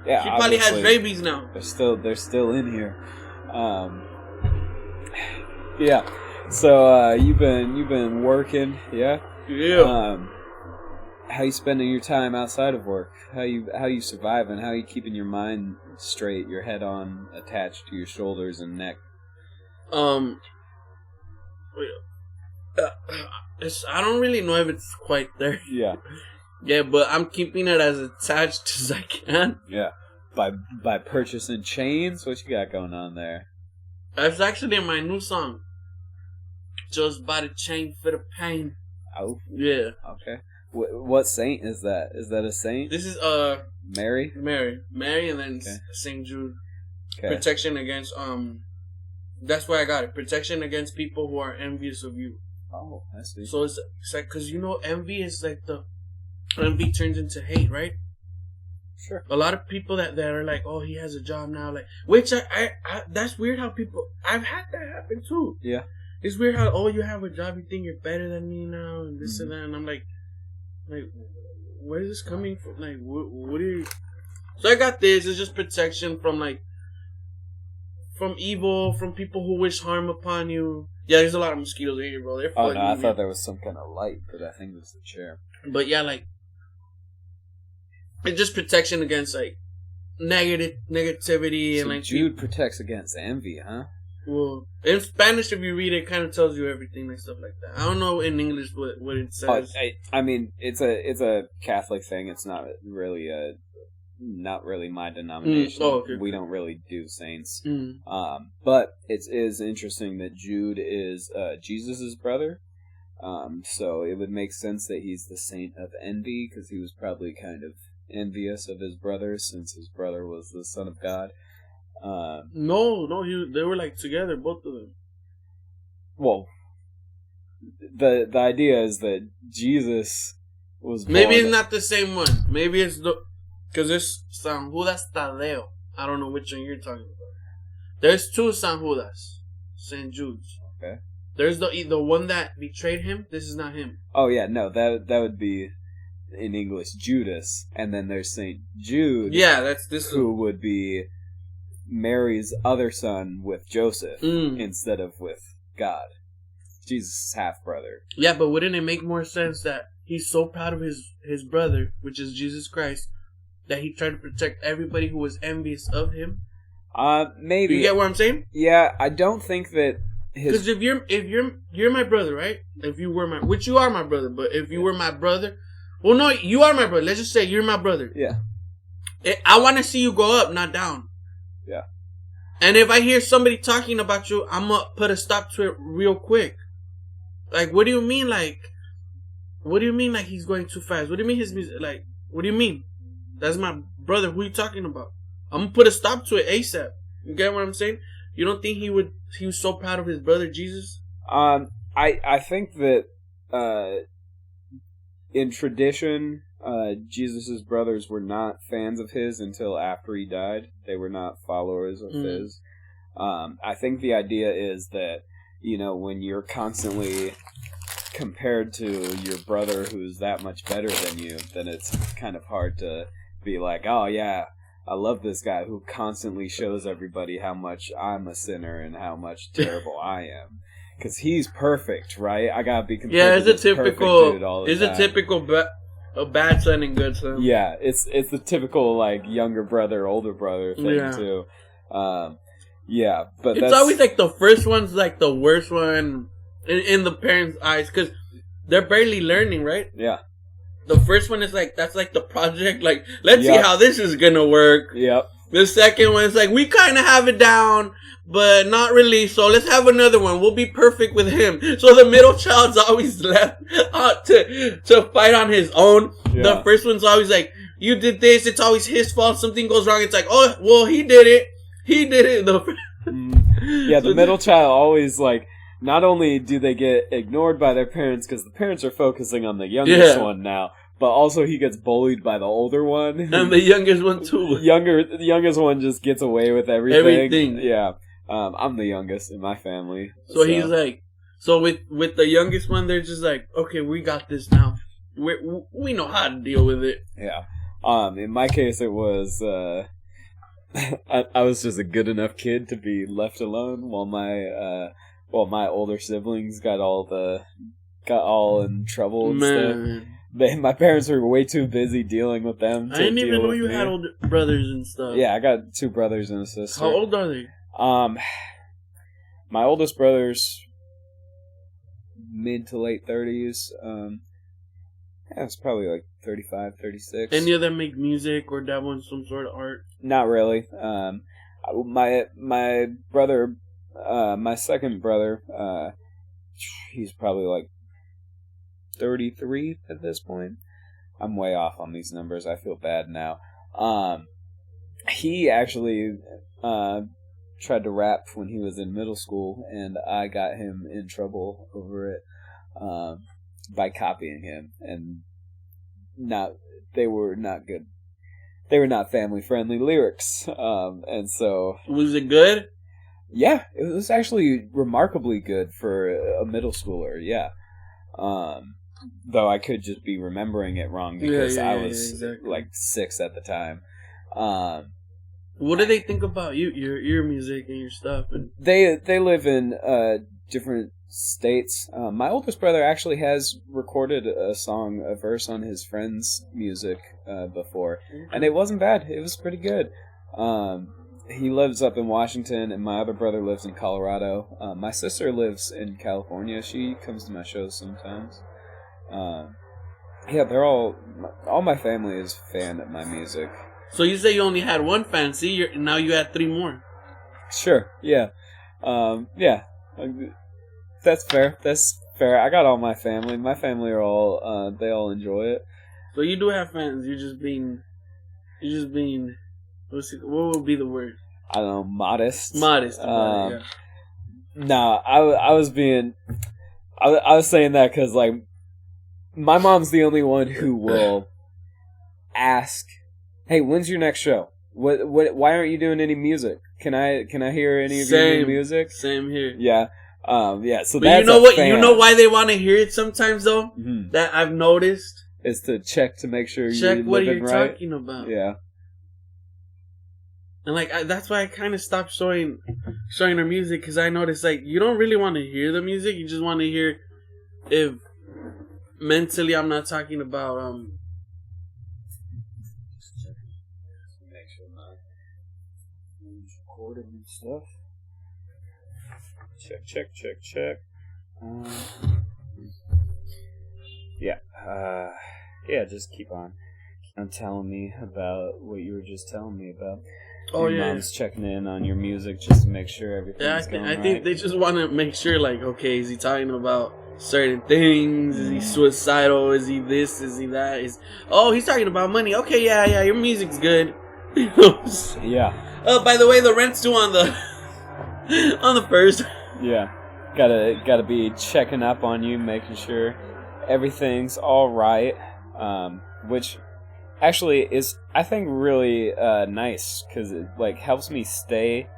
yeah. She probably has obviously, rabies now. They're still in here. Yeah. So you've been working, yeah? Yeah. How you spending your time outside of work? How you surviving? How you keeping your mind straight, your head on attached to your shoulders and neck? I don't really know if it's quite there. Yeah. Yeah, but I'm keeping it as attached as I can. Yeah. By purchasing chains? What you got going on there? That's actually my new song. Just bought a chain for the pain. Oh. Yeah. Okay. What saint is that? Is that a saint? This is Mary? Mary, and then Okay. Saint Jude. Okay. Protection against That's why I got it. Protection against people who are envious of you. Oh, I see. So it's like, because envy is like envy turns into hate, right? Sure. A lot of people that are like, oh, he has a job now, like, which I that's weird how people, I've had that happen too. Yeah. It's weird how, oh, you have a job, you think you're better than me now, and this and that, and I'm like, where is this coming from? Like, what are you? So I got this. It's just protection from from evil, from people who wish harm upon you. Yeah, there's a lot of mosquitoes in here, bro. They're Oh fucking no, I me. thought there was some kind of light, but I think it was the chair. But yeah, like, it's just protection against negativity So and like Jude protects against envy, huh? Well, in Spanish, if you read it, kind of tells you everything and stuff like that. I don't know in English what it says. I mean, it's a Catholic thing. It's not really my denomination. Okay. We don't really do saints. Mm. But it is interesting that Jude is Jesus' brother. So it would make sense that he's the saint of envy, because he was probably kind of envious of his brother, since his brother was the son of God. No, they were like together, both of them. Well, the idea is that Jesus was born. Maybe it's not the same one. Maybe it's because there's San Judas Tadeo. I don't know which one you're talking about. There's two San Judas, Saint Jude's. Okay. There's the one that betrayed him. This is not him. Oh yeah, no, that would be in English Judas, and then there's Saint Jude. Yeah, that's this who would be Mary's other son with Joseph instead of with God. Jesus' half brother. Yeah, but wouldn't it make more sense that he's so proud of his brother, which is Jesus Christ, that he tried to protect everybody who was envious of him? Maybe. You get what I'm saying? Yeah, I don't think that his. Because if you're my brother, right? If you were which you are my brother, but if you were my brother, well, no, you are my brother. Let's just say you're my brother. Yeah. I want to see you go up, not down. Yeah. And if I hear somebody talking about you, I'm gonna put a stop to it real quick. Like, what do you mean? Like, what do you mean? Like, he's going too fast? What do you mean his music? Like, what do you mean? That's my brother. Who you talking about? I'm gonna put a stop to it ASAP. You get what I'm saying? You don't think he was so proud of his brother Jesus? I think that in tradition, Jesus' brothers were not fans of his until after he died. They were not followers of his. I think the idea is that, when you're constantly compared to your brother who's that much better than you, then it's kind of hard to be like, oh yeah, I love this guy who constantly shows everybody how much I'm a sinner and how much terrible I am. Because he's perfect, right? I gotta be compared to this perfect dude all the time. It's a typical a bad son and good son. Yeah, it's the typical like younger brother, older brother thing too. Yeah, but it's always like the first one's like the worst one in the parents' eyes because they're barely learning, right? Yeah. The first one is like, that's like the project, like, let's see how this is gonna work. Yep. The second one is like, we kind of have it down, but not really, so let's have another one. We'll be perfect with him. So the middle child's always left to fight on his own. Yeah. The first one's always like, you did this, it's always his fault, something goes wrong. It's like, oh, well, he did it. Yeah, the middle child always like, not only do they get ignored by their parents because the parents are focusing on the youngest one now, but also he gets bullied by the older one. And the youngest one too. The youngest one just gets away with everything. Yeah. I'm the youngest in my family. So he's like, so with the youngest one, they're just like, okay, we got this now. We know how to deal with it. Yeah. In my case, it was, I was just a good enough kid to be left alone while my older siblings got all in trouble and stuff. My parents were way too busy dealing with them. I didn't even know you had older brothers and stuff. Yeah, I got 2 brothers and a sister. How old are they? My oldest brother's mid to late 30s. It's probably like 35, 36. Any of them make music or dabble in some sort of art? Not really. My brother, my second brother, he's probably like 33 at this point. I'm way off on these numbers. I feel bad now. He actually tried to rap when he was in middle school, and I got him in trouble over it by copying him. And they were not good. They were not family-friendly lyrics. And so... Was it good? Yeah, it was actually remarkably good for a middle schooler, yeah. Though I could just be remembering it wrong because I was like 6 at the time. What do they think about your music and your stuff? And they live in different states. My oldest brother actually has recorded a verse on his friend's music before, and it wasn't bad. It was pretty good. He lives up in Washington, and my other brother lives in Colorado. My sister lives in California. She comes to my shows sometimes. Yeah, they're all my family is a fan of my music. So you say you only had one fan. See, now you had 3 more. Sure, yeah. Yeah. That's fair. That's fair. I got all my family. My family are all, they all enjoy it. So you do have fans. You're just being, what would be the word? I don't know, modest. Modest about it, yeah. No, I was being, I was saying that because, like, my mom's the only one who will ask, hey, when's your next show? Why aren't you doing any music? Can I hear any of your new music? Same here. Yeah. Yeah, so but that's you know what? fan. You know why they want to hear it sometimes, though? Mm-hmm. That I've noticed. Is to check to make sure you're living what you're right. talking about. Yeah. And, like, that's why I kind of stopped showing her music, because I noticed, like, you don't really want to hear the music. You just want to hear if mentally I'm not talking about, make sure my recording and stuff. Check. Yeah, just keep on telling me about what you were just telling me about. Oh, your mom's checking in on your music just to make sure everything's going right. I think they just want to make sure, like, okay, is he talking about certain things? Is he suicidal? Is he this? Is he that? He's talking about money. Okay, yeah, your music's good. Yeah. Oh, by the way, the rent's due on the on the 1st. Yeah. Gotta be checking up on you, making sure everything's all right. Which actually is, I think, really nice because it like helps me stay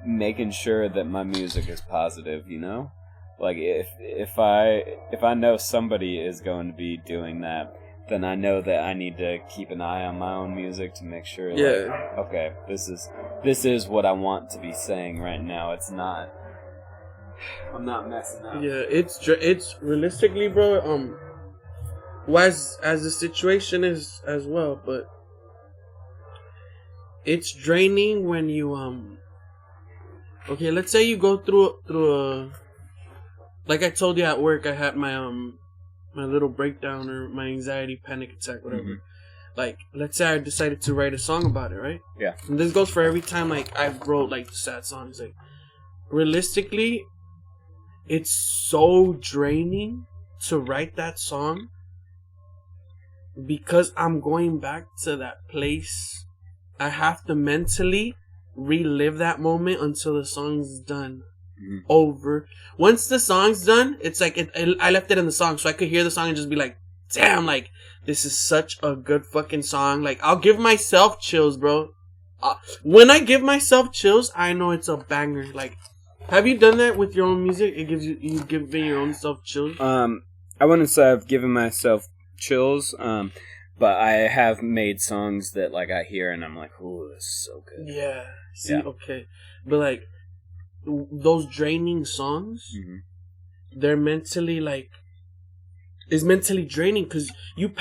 making sure that my music is positive. You know, like if I know somebody is going to be doing that, then I know that I need to keep an eye on my own music to make sure, okay, this is what I want to be saying right now. It's not. I'm not messing up. Yeah, it's realistically, bro. As the situation is as well, but it's draining when you Okay, let's say you go through a. Like I told you at work, I had my little breakdown or my anxiety panic attack, whatever. Mm-hmm. Like, let's say I decided to write a song about it, right? Yeah. And this goes for every time, like, I wrote, like, sad songs. Like, realistically, it's so draining to write that song because I'm going back to that place. I have to mentally relive that moment until the song's done. Over. Once the song's done, it's like I left it in the song so I could hear the song and just be like, damn, like, this is such a good fucking song. Like, I'll give myself chills, bro. When I give myself chills, I know it's a banger. Like, have you done that with your own music? It gives you give your own self chills? I wouldn't say I've given myself chills, but I have made songs that, like, I hear and I'm like, ooh, this is so good. Yeah. See, okay. But, like, those draining songs, they're mentally, like, it's mentally draining because you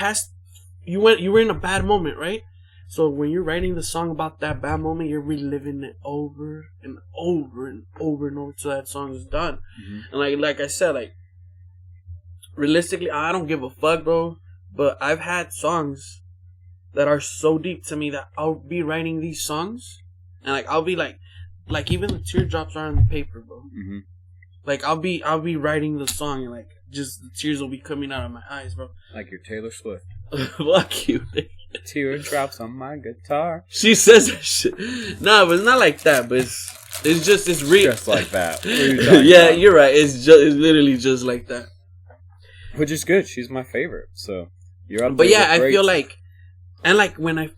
were in a bad moment, right? So when you're writing the song about that bad moment, you're reliving it over and over and over and over till that song is done. And like I said, like, realistically, I don't give a fuck, bro. But I've had songs that are so deep to me that I'll be writing these songs and, like, I'll be like even the teardrops are on the paper, bro. Like, I'll be writing the song and, like, just the tears will be coming out of my eyes, bro. Like your Taylor Swift. Fuck you. Teardrops on my guitar. She says that shit. Nah, but it's not like that. But it's real. Just like that. Yeah, about? You're right. It's literally just like that. Which is good. She's my favorite. So you're up. But yeah, I feel like, and like when I've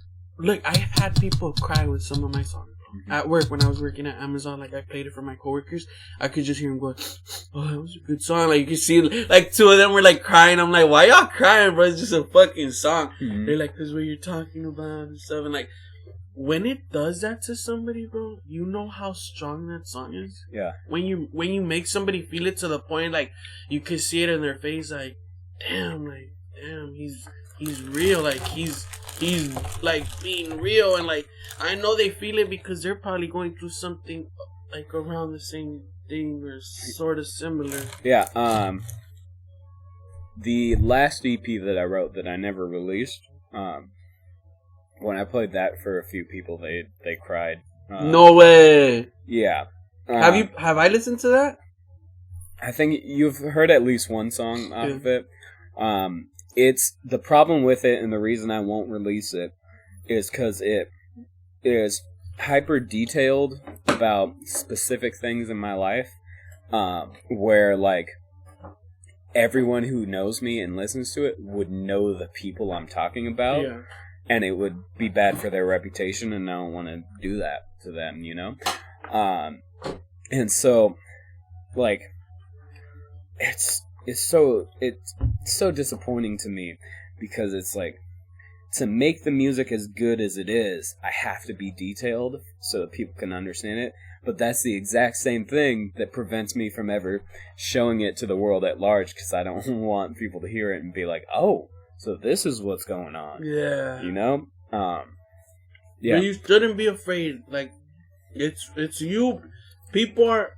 had people cry with some of my songs. At work, when I was working at Amazon, like, I played it for my coworkers. I could just hear them going, oh, that was a good song. Like, you can see, like, two of them were, like, crying. I'm like, why y'all crying, bro? It's just a fucking song. They're like, because what you're talking about and stuff. And, like, when it does that to somebody, bro, you know how strong that song is? Yeah. When you make somebody feel it to the point, like, you can see it in their face, like, damn, he's real. Like, he's like being real, and like I know they feel it because they're probably going through something like around the same thing or sort of similar. Yeah. The last EP that I wrote that I never released, when I played that for a few people, they cried. No way. Yeah. Have I listened to that? I think you've heard at least one song off of it. It's the problem with it, and the reason I won't release it is because it is hyper detailed about specific things in my life, where, like, everyone who knows me and listens to it would know the people I'm talking about, and it would be bad for their reputation, and I don't want to do that to them, you know? And so, like, it's so disappointing to me because it's like, to make the music as good as it is, I have to be detailed so that people can understand it. But that's the exact same thing that prevents me from ever showing it to the world at large, because I don't want people to hear it and be like, oh, so this is what's going on. Yeah. You know? Yeah. But you shouldn't be afraid. Like, it's you. People are...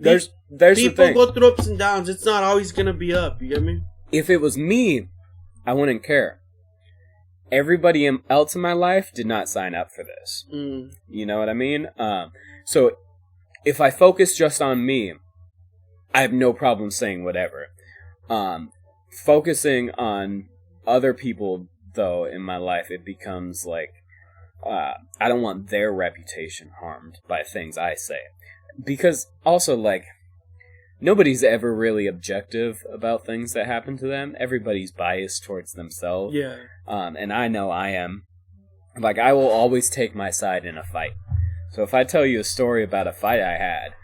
There's people go through ups and downs. It's not always gonna be up. You get me? If it was me, I wouldn't care. Everybody else in my life did not sign up for this. You know what I mean? So if I focus just on me, I have no problem saying whatever. Focusing on other people, though, in my life, it becomes like, I don't want their reputation harmed by things I say. Because also, like, nobody's ever really objective about things that happen to them. Everybody's biased towards themselves. Yeah. And I know I am. Like, I will always take my side in a fight. So if I tell you a story about a fight I had,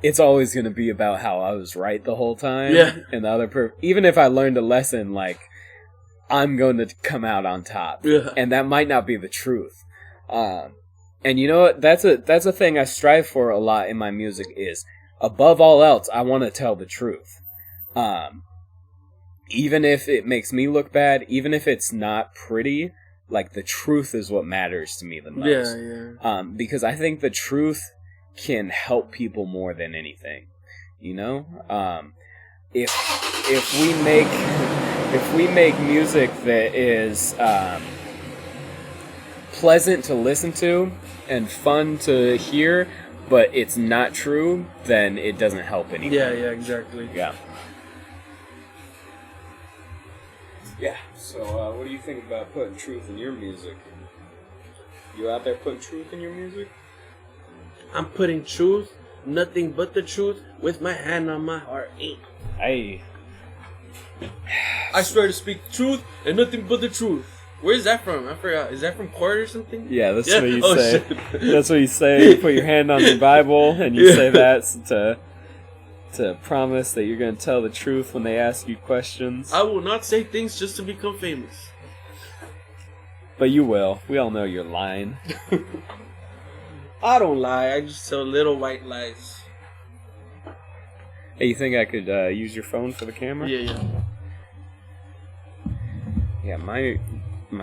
it's always going to be about how I was right the whole time. Yeah. And the other even if I learned a lesson, like, I'm going to come out on top. Yeah. And that might not be the truth. And you know what? That's a thing I strive for a lot in my music is, above all else, I want to tell the truth. Even if it makes me look bad, even if it's not pretty, like, the truth is what matters to me the most. Yeah. Because I think the truth can help people more than anything. You know? If we make music that is pleasant to listen to and fun to hear, but it's not true, then it doesn't help anyone. Yeah, exactly. Yeah. Yeah. So, what do you think about putting truth in your music? You out there putting truth in your music? I'm putting truth, nothing but the truth, with my hand on my heart. I swear to speak the truth and nothing but the truth. Where's that from? I forgot. Is that from Court or something? Yeah, that's what you say. Shit. That's what you say. You put your hand on the Bible and you say that to promise that you're going to tell the truth when they ask you questions. I will not say things just to become famous. But you will. We all know you're lying. I don't lie. I just tell little white lies. Hey, you think I could use your phone for the camera? Yeah. Yeah, my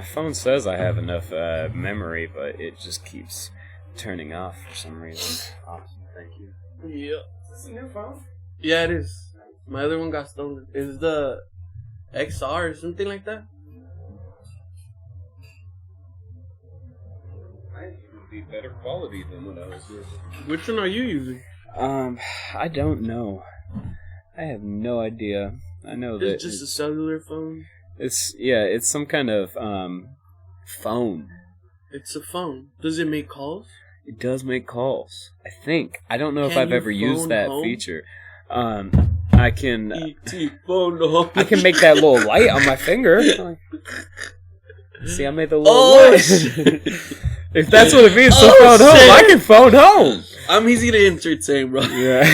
phone says I have enough memory, but it just keeps turning off for some reason. Awesome, thank you. Yeah. Is this a new phone? Yeah, it is. My other one got stolen. Is the XR or something like that? Might even be better quality than what I was using. Which one are you using? I don't know. I have no idea. I know that It's just a cellular phone. It's some kind of phone. It's a phone. Does it make calls? It does make calls. I think. I don't know if Can I've you ever used phone that home? feature. I can. E.T. phone home. I can make that little light on my finger. See, I made the little Oh, light. shit. If that's what it means to Oh, phone home, shit. I can phone home. I'm easy to entertain, bro. Yeah.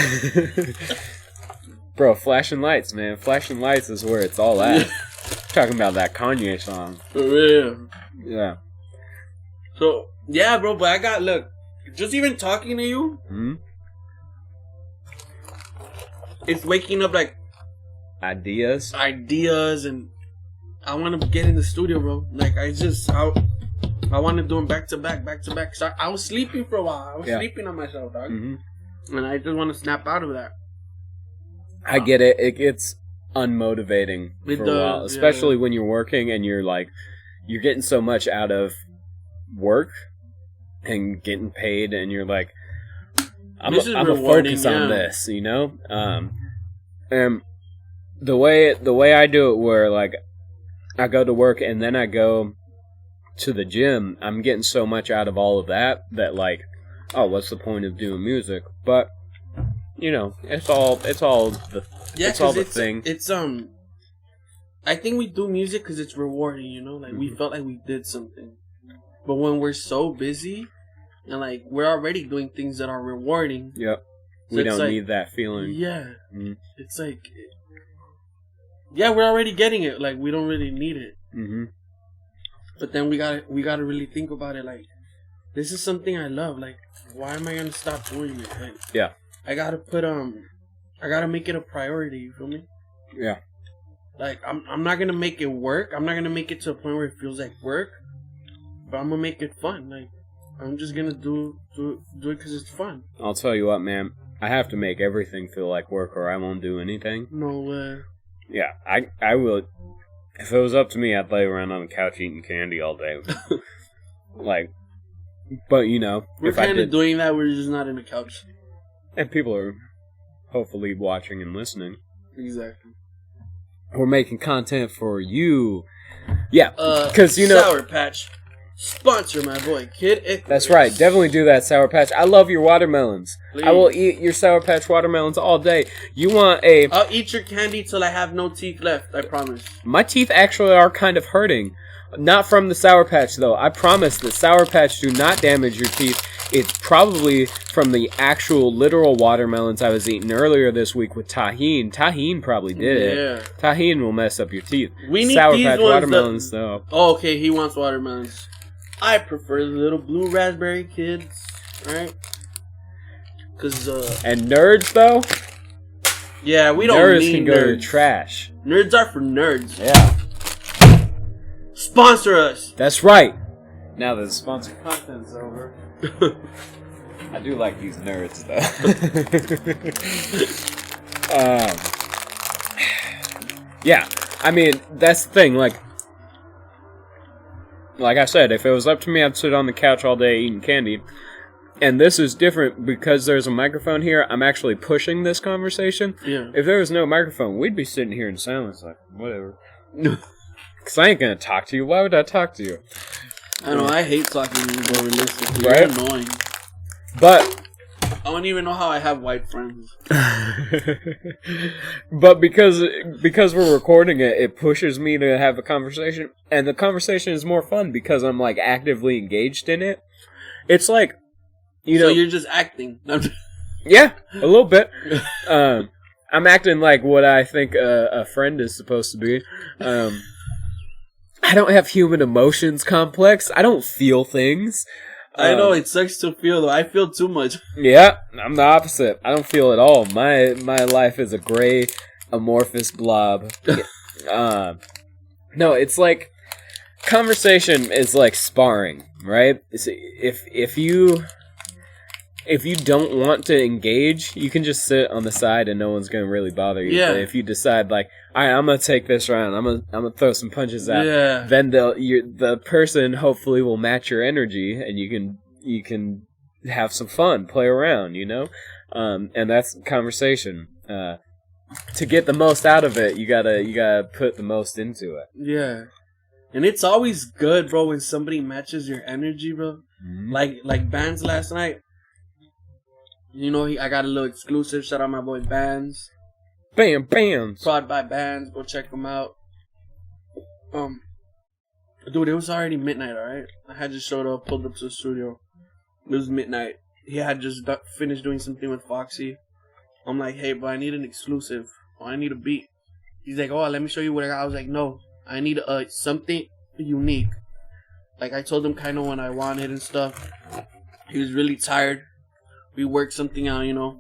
Bro, flashing lights, man. Flashing lights is where it's all at. Talking about that Kanye song. For real. Yeah. So, yeah, bro, but look, just even talking to you, it's waking up, like, Ideas. and I want to get in the studio, bro. Like, I want to do them back to back. So I was sleeping for a while. I was sleeping on myself, dog. Mm-hmm. And I just want to snap out of that. I get it. It gets unmotivating for a while, especially when you're working and you're getting so much out of work and getting paid, and you're like, I'm gonna focus on this, you know. And the way I do it, where like I go to work and then I go to the gym, I'm getting so much out of all of that like, oh, what's the point of doing music? But you know, it's all the thing. It's I think we do music because it's rewarding, you know. Like we felt like we did something, but when we're so busy and like we're already doing things that are rewarding, yep, so we don't need that feeling. Yeah, it's like, yeah, we're already getting it. Like we don't really need it. Mm-hmm. But then we gotta really think about it. Like, this is something I love. Like, why am I gonna stop doing it? Like, yeah, I gotta make it a priority. You feel me? Yeah. Like, I'm not gonna make it work. I'm not gonna make it to a point where it feels like work. But I'm gonna make it fun. Like, I'm just gonna do it because it's fun. I'll tell you what, man. I have to make everything feel like work, or I won't do anything. No way. Yeah, I will. If it was up to me, I'd lay around on the couch eating candy all day. Like, but you know, we're kind of doing that. We're just not in the couch. And people are hopefully watching and listening. Exactly. We're making content for you. Yeah, because you know, Sour Patch sponsor my boy Kid Icarus. That's right. Definitely do that, Sour Patch. I love your watermelons. Please. I will eat your Sour Patch watermelons all day. You want a... I'll eat your candy till I have no teeth left, I promise. My teeth actually are kind of hurting. Not from the Sour Patch, though. I promise the Sour Patch do not damage your teeth. It's probably from the actual literal watermelons I was eating earlier this week with tahine. Tahine probably did it. Tahine will mess up your teeth. We need Sour these Patch ones watermelons, though. Oh, okay, he wants watermelons. I prefer the little blue raspberry kids, right? Cause and nerds, though. Yeah, we don't nerds need can go to trash. Nerds are for nerds. Yeah. Sponsor us. That's right. Now that the sponsored content's over. I do like these nerds, though. Yeah, I mean, that's the thing. Like I said, if it was up to me, I'd sit on the couch all day eating candy. And this is different because there's a microphone here. I'm actually pushing this conversation. Yeah. If there was no microphone, we'd be sitting here in silence, like, whatever. Because I ain't going to talk to you. Why would I talk to you? I know, I hate talking to you over this. Right? You're annoying. But I don't even know how I have white friends. But because we're recording it, it pushes me to have a conversation. And the conversation is more fun because I'm, like, actively engaged in it. It's like, you know... So you're just acting. Yeah, a little bit. I'm acting like what I think a friend is supposed to be. I don't have human emotions, Complex. I don't feel things. I know, it sucks to feel, though. I feel too much. Yeah, I'm the opposite. I don't feel at all. My life is a gray, amorphous blob. No, it's like... Conversation is like sparring, right? If you don't want to engage, you can just sit on the side and no one's gonna really bother you. Yeah. But if you decide, like, all right, I'm gonna take this round, I'm gonna throw some punches out. Yeah. Then the person hopefully will match your energy, and you can have some fun, play around, you know. And that's conversation. To get the most out of it, you gotta put the most into it. Yeah. And it's always good, bro, when somebody matches your energy, bro. Mm-hmm. Like Bands last night. You know, I got a little exclusive. Shout out my boy Bands. Bam, bam. Prod by Bands. Go check them out. Dude, it was already midnight, alright? I had just showed up, pulled up to the studio. It was midnight. He had just finished doing something with Foxy. I'm like, hey, bro, I need an exclusive. Oh, I need a beat. He's like, oh, let me show you what I got. I was like, no. I need something unique. Like, I told him kind of what I wanted and stuff. He was really tired. We worked something out, you know.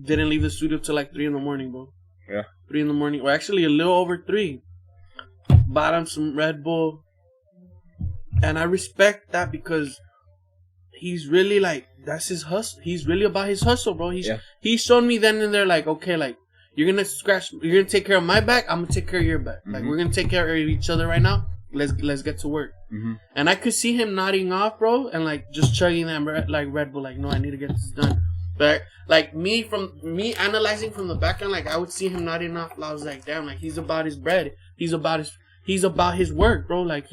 Didn't leave the studio till like 3 in the morning, bro. Yeah. 3 in the morning. Or actually a little over 3. Bought him some Red Bull. And I respect that because he's really like, that's his hustle. He's really about his hustle, bro. He showed me then and there, like, okay, like, you're gonna take care of my back, I'm gonna take care of your back. Mm-hmm. Like, we're gonna take care of each other right now. Let's get to work. Mm-hmm. And I could see him nodding off, bro, and like just chugging that like Red Bull, like, no, I need to get this done. But like me analyzing from the background, like I would see him nodding off. I was like, damn, like he's about his bread. He's about his work, bro. Like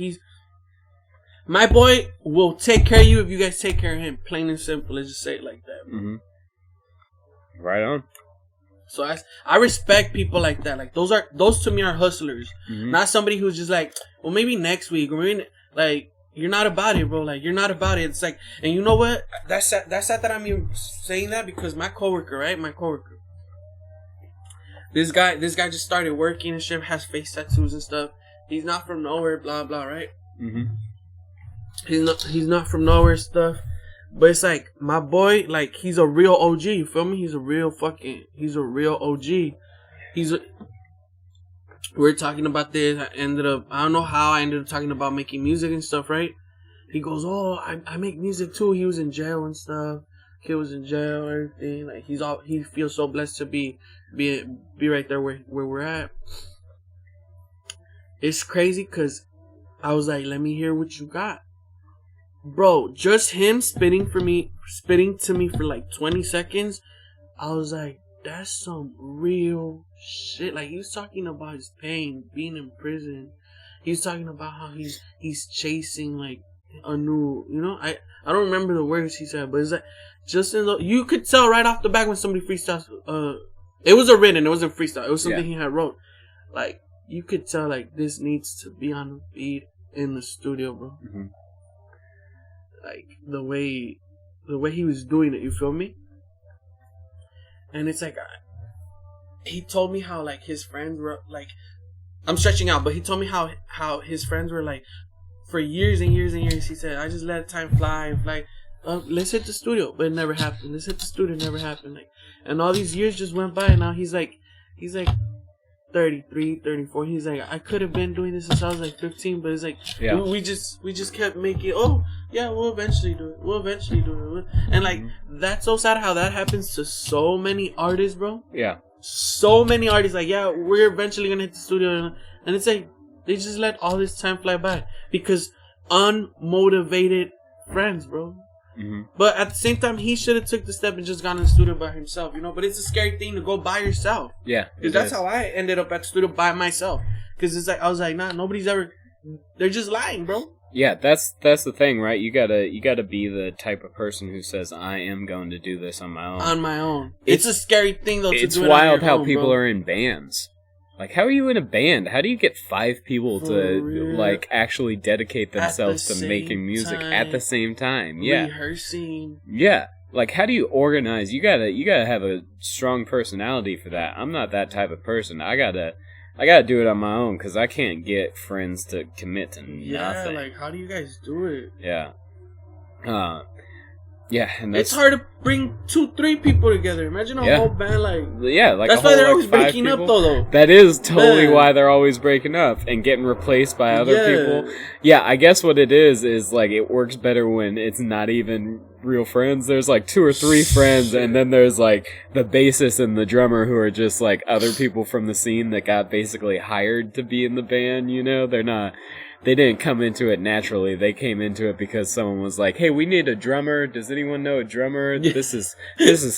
my boy will take care of you if you guys take care of him. Plain and simple. Let's just say it like that. Mm-hmm. Right on. So I respect people like that. Like those to me are hustlers, mm-hmm. Not somebody who's just like, well, maybe next week or maybe like you're not about it, bro. Like you're not about it. It's like, and you know what? That's sad that I'm even saying that because my coworker, this guy just started working and shit, has face tattoos and stuff. He's not from nowhere, blah blah, right? Mm-hmm. He's not from nowhere stuff. But it's like, my boy, like, he's a real OG, you feel me? He's a real OG. We're talking about this, I don't know how I ended up talking about making music and stuff, right? He goes, oh, I make music too. He was in jail and stuff. Kid was in jail, everything. Like, he feels so blessed to be right there where we're at. It's crazy, because I was like, let me hear what you got. Bro, just him spitting to me for like 20 seconds, I was like, that's some real shit. Like, he was talking about his pain, being in prison. He was talking about how he's chasing like a new, you know, I don't remember the words he said, but it's like, just in the, you could tell right off the back when somebody freestyles. It was a written, it wasn't freestyle. It was something he had wrote. Like, you could tell like this needs to be on a beat in the studio, bro. Mm-hmm. Like the way he was doing it, you feel me? And it's like he told me how like his friends were like, I'm stretching out, but he told me how his friends were like for years and years and years. He said, I just let time fly and fly. Let's hit the studio, but it never happened. Let's hit the studio, it never happened. Like, and all these years just went by, and now he's like 33, 34. He's like, I could have been doing this since I was like 15, but it's like, yeah. we just kept making. Oh yeah, we'll eventually do it. And like, that's so sad how that happens to so many artists, bro. Yeah. So many artists, like, yeah, we're eventually gonna hit the studio, and it's like they just let all this time fly by because unmotivated friends, bro. Mm-hmm. But at the same time, he should have took the step and just gone to the studio by himself, you know. But it's a scary thing to go by yourself. Yeah, because that's how I ended up at the studio by myself. Because it's like I was like, nah, nobody's ever. They're just lying, bro. Yeah, that's the thing, right? You gotta be the type of person who says, I am going to do this on my own. On my own. It's a scary thing though. It's to do wild it on how your own, people bro. are in bands. Like, how are you in a band? How do you get 5 people to like actually dedicate themselves to making music at the same time? Yeah, rehearsing. Yeah, like how do you organize? You gotta have a strong personality for that. I'm not that type of person. I gotta do it on my own because I can't get friends to commit to nothing. Yeah, like how do you guys do it? Yeah. Yeah, and that's, it's hard to bring 2-3 people together. Imagine a whole band like. Yeah, like that's a whole, why they're like, always 5 breaking people. up, though. That is totally Man. why they're always breaking up and getting replaced by other people. Yeah, I guess what it is like it works better when it's not even real friends. There's like 2 or 3 friends, and then there's like the bassist and the drummer who are just like other people from the scene that got basically hired to be in the band. You know, they didn't come into it naturally. They came into it because someone was like, "Hey, we need a drummer. Does anyone know a drummer? Yeah. This is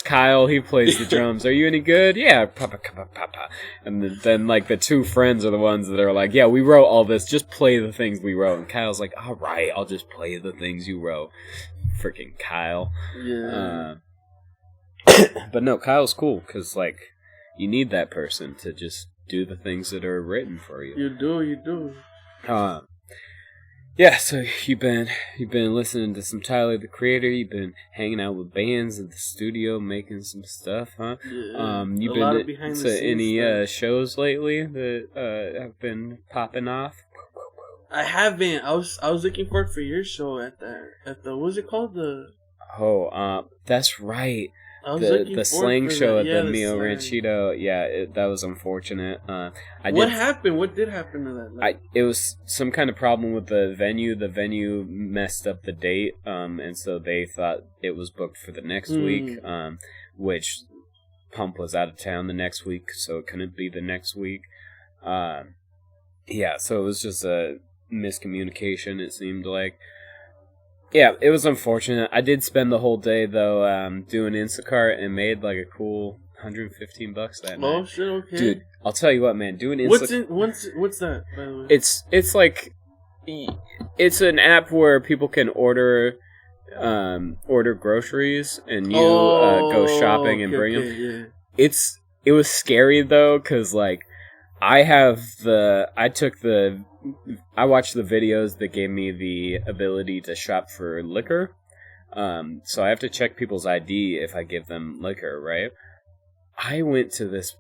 Kyle. He plays the drums. Are you any good? Yeah, papa, papa, papa." And then like the 2 friends are the ones that are like, "Yeah, we wrote all this. Just play the things we wrote." And Kyle's like, "All right, I'll just play the things you wrote." Freaking Kyle. Yeah. But no, Kyle's cool because like you need that person to just do the things that are written for you. You do. Yeah, so you've been listening to some Tyler the Creator. You've been hanging out with bands at the studio, making some stuff, huh? Yeah, you've been to any shows lately that have been popping off? I haven't. I was looking for your show at the what's it called, that's right. I was The slang show at the Mio slang. Ranchito. Yeah, that was unfortunate. What happened? What did happen to that? Like, it was some kind of problem with the venue. The venue messed up the date, and so they thought it was booked for the next week, which Pump was out of town the next week, so it couldn't be the next week. Yeah, so it was just a miscommunication, it seemed like. Yeah, it was unfortunate. I did spend the whole day, though, doing Instacart and made like a cool $115 that night. Oh, shit, okay. Dude, I'll tell you what, man, doing Instacart... What's that, by the way? It's like... It's an app where people can order groceries and you go shopping and bring them. Yeah. It was scary, though, because, like, I watched the videos that gave me the ability to shop for liquor. So I have to check people's ID if I give them liquor, right? I went to this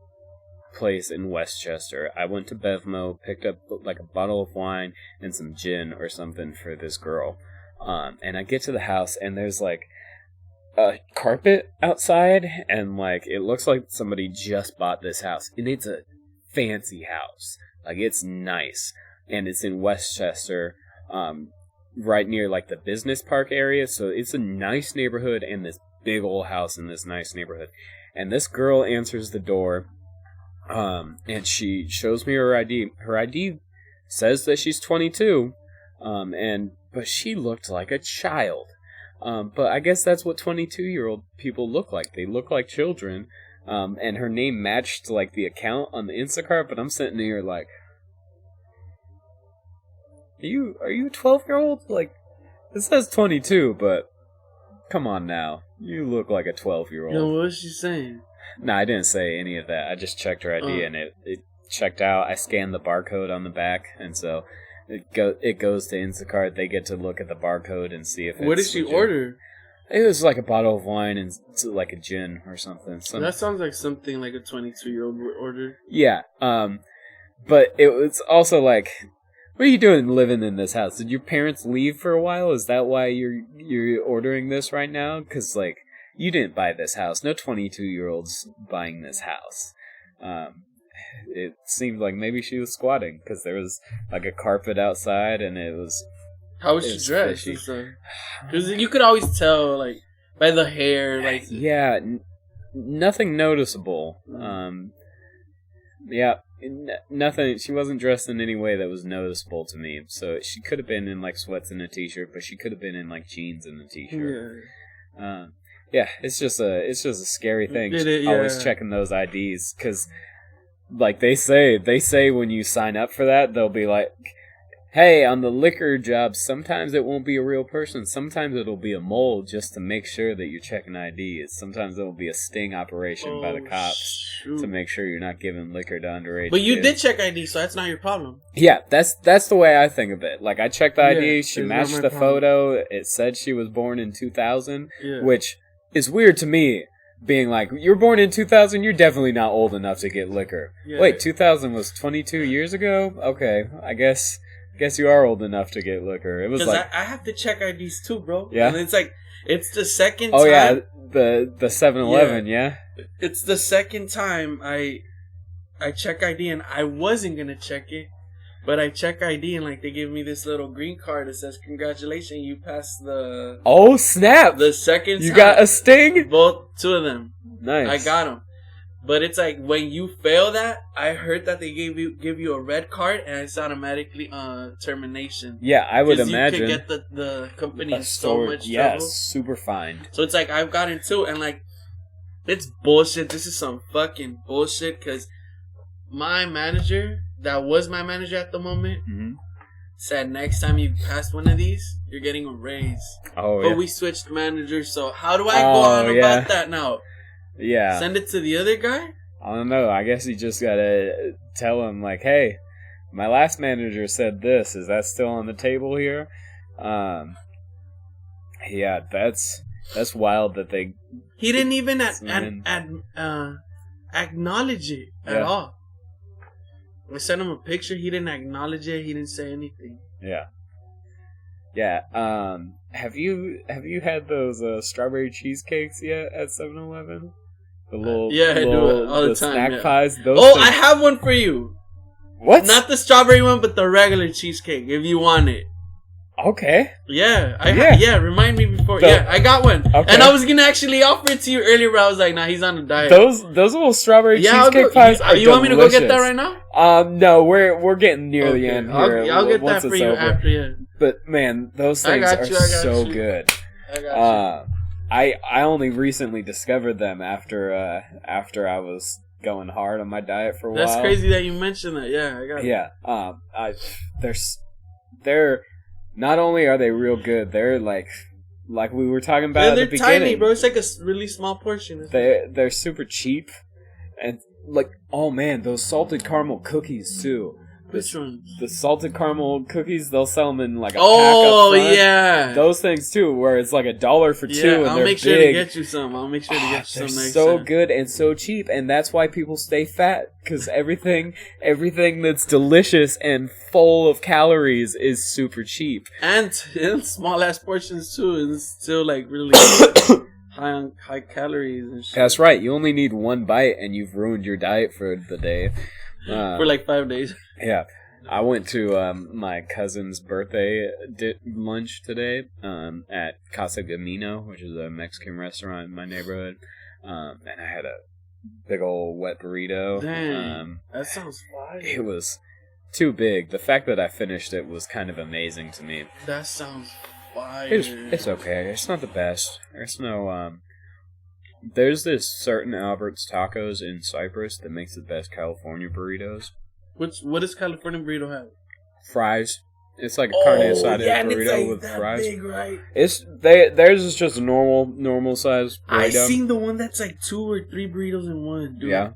place in Westchester. I went to Bevmo, picked up like a bottle of wine and some gin or something for this girl. And I get to the house and there's like a carpet outside and like it looks like somebody just bought this house. And it's a fancy house. Like it's nice. And it's in Westchester, right near like the business park area. So it's a nice neighborhood and this big old house in this nice neighborhood. And this girl answers the door, and she shows me her ID. Her ID says that she's 22, but she looked like a child. But I guess that's what 22-year-old people look like. They look like children. And her name matched like the account on the Instacart, but I'm sitting here like, Are you a 12-year-old? Like, it says 22, but come on now. You look like a 12-year-old. Yo, what was she saying? Nah, I didn't say any of that. I just checked her ID and checked out, I scanned the barcode on the back, and so it goes to Instacart. They get to look at the barcode and see if it's What did she legit. order? It was like a bottle of wine and like a gin or something. That sounds like something like a 22-year-old would order. Yeah. But it was also like, what are you doing living in this house? Did your parents leave for a while? Is that why you're ordering this right now? Because like, you didn't buy this house. No 22-year-old's buying this house. It seemed like maybe she was squatting because there was like a carpet outside and it was. How was she dressed? Because you could always tell, like, by the hair, like. Yeah, nothing noticeable. Yeah, nothing. She wasn't dressed in any way that was noticeable to me. So she could have been in like sweats and a t-shirt, but she could have been in like jeans and a t-shirt. Yeah, it's just a scary thing. Always checking those IDs because, like they say when you sign up for that, they'll be like, hey, on the liquor job, sometimes it won't be a real person. Sometimes it'll be a mole just to make sure that you're checking IDs. Sometimes it'll be a sting operation by the cops to make sure you're not giving liquor to underage But you kids. did check ID, so that's not your problem. Yeah, that's the way I think of it. Like, I checked the ID, she matched the photo, it said she was born in 2000, which is weird to me, being like, you're born in 2000, you're definitely not old enough to get liquor. Yeah. Wait, 2000 was 22 years ago? Okay, I guess you are old enough to get liquor. It was like I have to check IDs too, bro. Yeah, and it's like it's the second time. Oh yeah, the 7-Eleven. Yeah, it's the second time I check ID and I wasn't gonna check it, but I check ID and like they give me this little green card that says congratulations, you passed the. Oh snap! The second you time, got a sting. Two of them. Nice. I got them. But it's like when you fail that, I heard that they give you a red card and it's automatically termination. Yeah, I would imagine. You could get the company in so much trouble. Yes, super fined. So it's like I've gotten two and like it's bullshit. This is some fucking bullshit because my manager, that was my manager at the moment, said next time you pass one of these, you're getting a raise. Oh, but we switched managers, so how do I go on about that now? Yeah. Send it to the other guy? I don't know. I guess you just gotta tell him, like, hey, my last manager said this. Is that still on the table here? Yeah, that's wild that they... He didn't even acknowledge it at all. I sent him a picture. He didn't acknowledge it. He didn't say anything. Yeah. Yeah. Have you had those strawberry cheesecakes yet at 7-Eleven? The little I do it all the time. Snack pies. Those things. I have one for you. What? Not the strawberry one, but the regular cheesecake. If you want it. Okay. Yeah. Remind me before. I got one. Okay. And I was gonna actually offer it to you earlier, but I was like, nah, he's on a diet. Those little strawberry cheesecake pies are you want me to go get that right now? No, we're getting near the end here. I'll get that for you after. Yeah. But man, those things are so good. I got you. I only recently discovered them after I was going hard on my diet for a while. That's crazy that you mentioned that. Yeah, I got it. Yeah. They're not only are they real good, they're like we were talking about at the beginning. They're tiny, bro. It's like a really small portion. They're super cheap, and like, oh man, those salted caramel cookies too. Which ones? The salted caramel cookies, they'll sell them in like a pack up front. Yeah. Those things too, where it's like $1 for two, and I'll they're make sure big. to get you some. I'll make sure to get you some next so time. good and so cheap, and that's why people stay fat, because everything that's delicious and full of calories is super cheap. And small ass portions too, and it's still like really high calories and shit. That's right. You only need one bite, and you've ruined your diet for the day. For like 5 days. Yeah. I went to my cousin's birthday lunch today at Casa Gamino, which is a Mexican restaurant in my neighborhood. And I had a big old wet burrito. Damn, that sounds fire. It was too big. The fact that I finished it was kind of amazing to me. That sounds fire. It's okay. It's not the best. There's no... There's this certain Albert's Tacos in Cyprus that makes the best California burritos. What does California burrito have? Fries. It's like a carne asada burrito with that fries. Big, right? Theirs is just a normal size burrito. I seen the one that's like 2 or 3 burritos in one, dude. Yeah.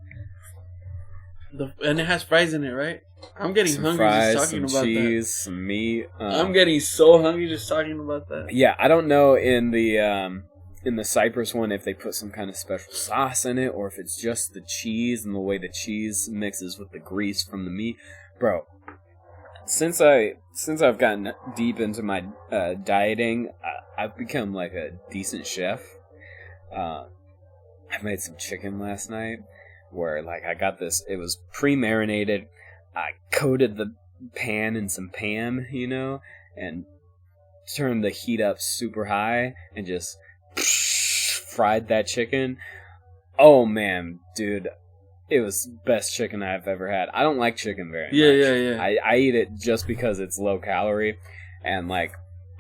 And it has fries in it, right? I'm getting some hungry fries, just talking some about cheese, some meat. I'm getting so hungry just talking about that. Yeah, I don't know in the Cyprus one if they put some kind of special sauce in it or if it's just the cheese and the way the cheese mixes with the grease from the meat, bro. Since I've gotten deep into my dieting, I've become like a decent chef. I made some chicken last night where like I got this, it was pre-marinated. I coated the pan in some Pam, and turned the heat up super high and just fried that chicken. Oh man, dude, it was the best chicken I've ever had. I don't like chicken very much. Yeah. I eat it just because it's low calorie, and like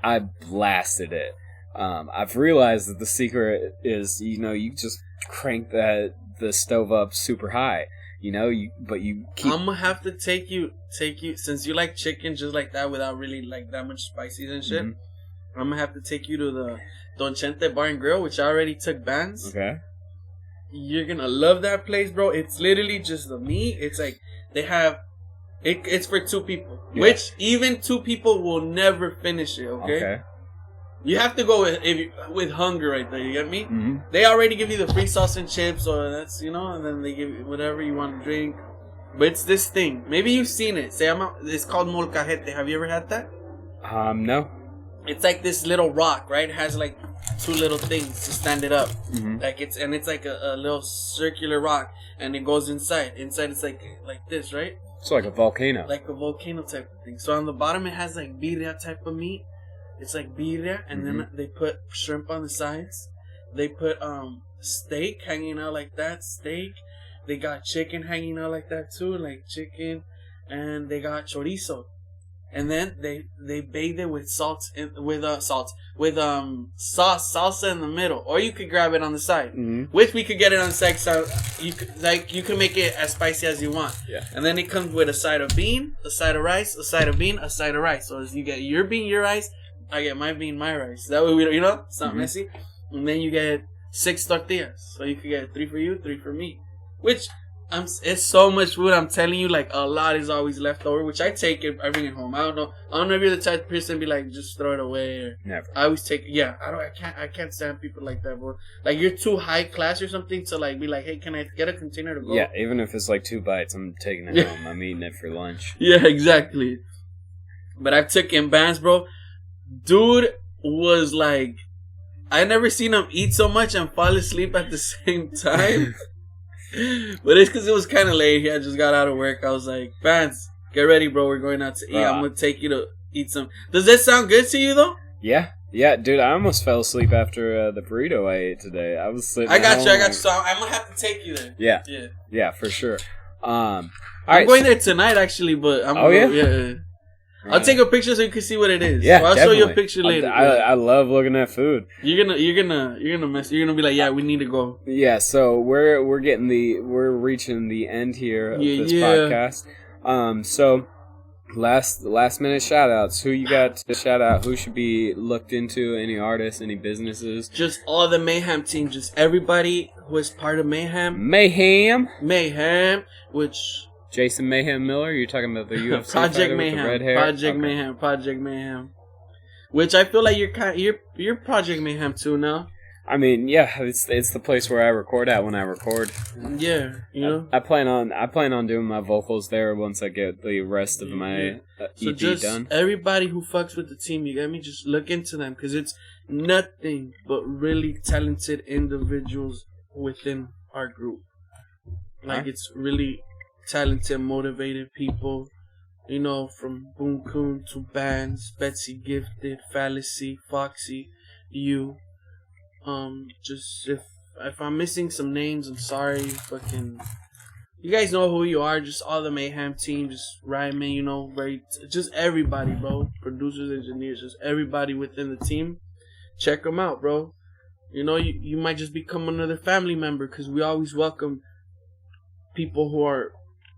I blasted it. I've realized that the secret is, you just crank the stove up super high, but you keep. I'm gonna have to take you since you like chicken just like that without really like that much spices and shit. Mm-hmm. I'm gonna have to take you to the Don Chente Bar and Grill, which I already took bands. Okay. You're gonna love that place, bro. It's literally just the meat. It's like they have it's for 2 people, which even 2 people will never finish it. Okay. You have to go with hunger right there. You get me? Mm-hmm. They already give you the free sauce and chips, or that's and then they give you whatever you want to drink. But it's this thing. Maybe you've seen it. It's called molcajete. Have you ever had that? No. It's like this little rock, right? It has like 2 little things to stand it up. Mm-hmm. It's like a little circular rock, and it goes inside. Inside it's like this, right? It's like a volcano. Like a volcano type of thing. So on the bottom it has like birria type of meat. It's like birria, and then they put shrimp on the sides. They put steak hanging out like that. Steak. They got chicken hanging out like that too, like chicken, and they got chorizo. And then they bathe it with salsa in the middle, or you could grab it on the side. Mm-hmm. Which we could get it on the side. So you can make it as spicy as you want. Yeah. And then it comes with a side of bean, a side of rice, a side of bean, a side of rice. So as you get your bean, your rice, I get my bean, my rice. That way we don't, it's not messy. And then you get 6 tortillas, so you could get 3 for you, 3 for me. Which it's so much food. I'm telling you, like a lot is always left over, which I take it. I bring it home. I don't know if you're the type of person to be like just throw it away. Or never. I always take. Yeah, I can't stand people like that, bro. Like you're too high class or something to like be like, hey, can I get a container to go? Yeah, even if it's like 2 bites, I'm taking it home. I'm eating it for lunch. Yeah, exactly. But I've taken bands, bro. Dude was like, I never seen him eat so much and fall asleep at the same time. But it's because it was kind of late. He had just got out of work. I was like, Vance, get ready, bro. We're going out to eat. I'm going to take you to eat some. Does that sound good to you, though? Yeah, dude. I almost fell asleep after the burrito I ate today. I was sitting. I got you. So I'm going to have to take you there. Yeah, for sure. I'm going there tonight, actually, but yeah. I'll take a picture so you can see what it is. Yeah, I'll show you a picture later. I love looking at food. You're gonna be like, yeah, we need to go. Yeah, so we're reaching the end here of this podcast. So last minute shout outs. Who you got to shout out? Who should be looked into? Any artists? Any businesses? Just all the Mayhem team. Just everybody who is part of Mayhem. Mayhem. Which. Jason Mayhem Miller? You're talking about the UFC Project Mayhem. With the red hair? Project Mayhem. Which I feel like you're Project Mayhem too now. I mean, yeah, it's the place where I record at when I record. Yeah, I plan on doing my vocals there once I get the rest of my EP done. Everybody who fucks with the team, you get me? Just look into them because it's nothing but really talented individuals within our group. Like it's really talented, motivated people, from Boom Coon to Bands, Betsy Gifted, Fallacy, Foxy, you. Just if I'm missing some names, I'm sorry. Fucking, you guys know who you are. Just all the Mayhem team, just Ryman, just everybody, bro. Producers, engineers, just everybody within the team. Check them out, bro. You might just become another family member because we always welcome people who are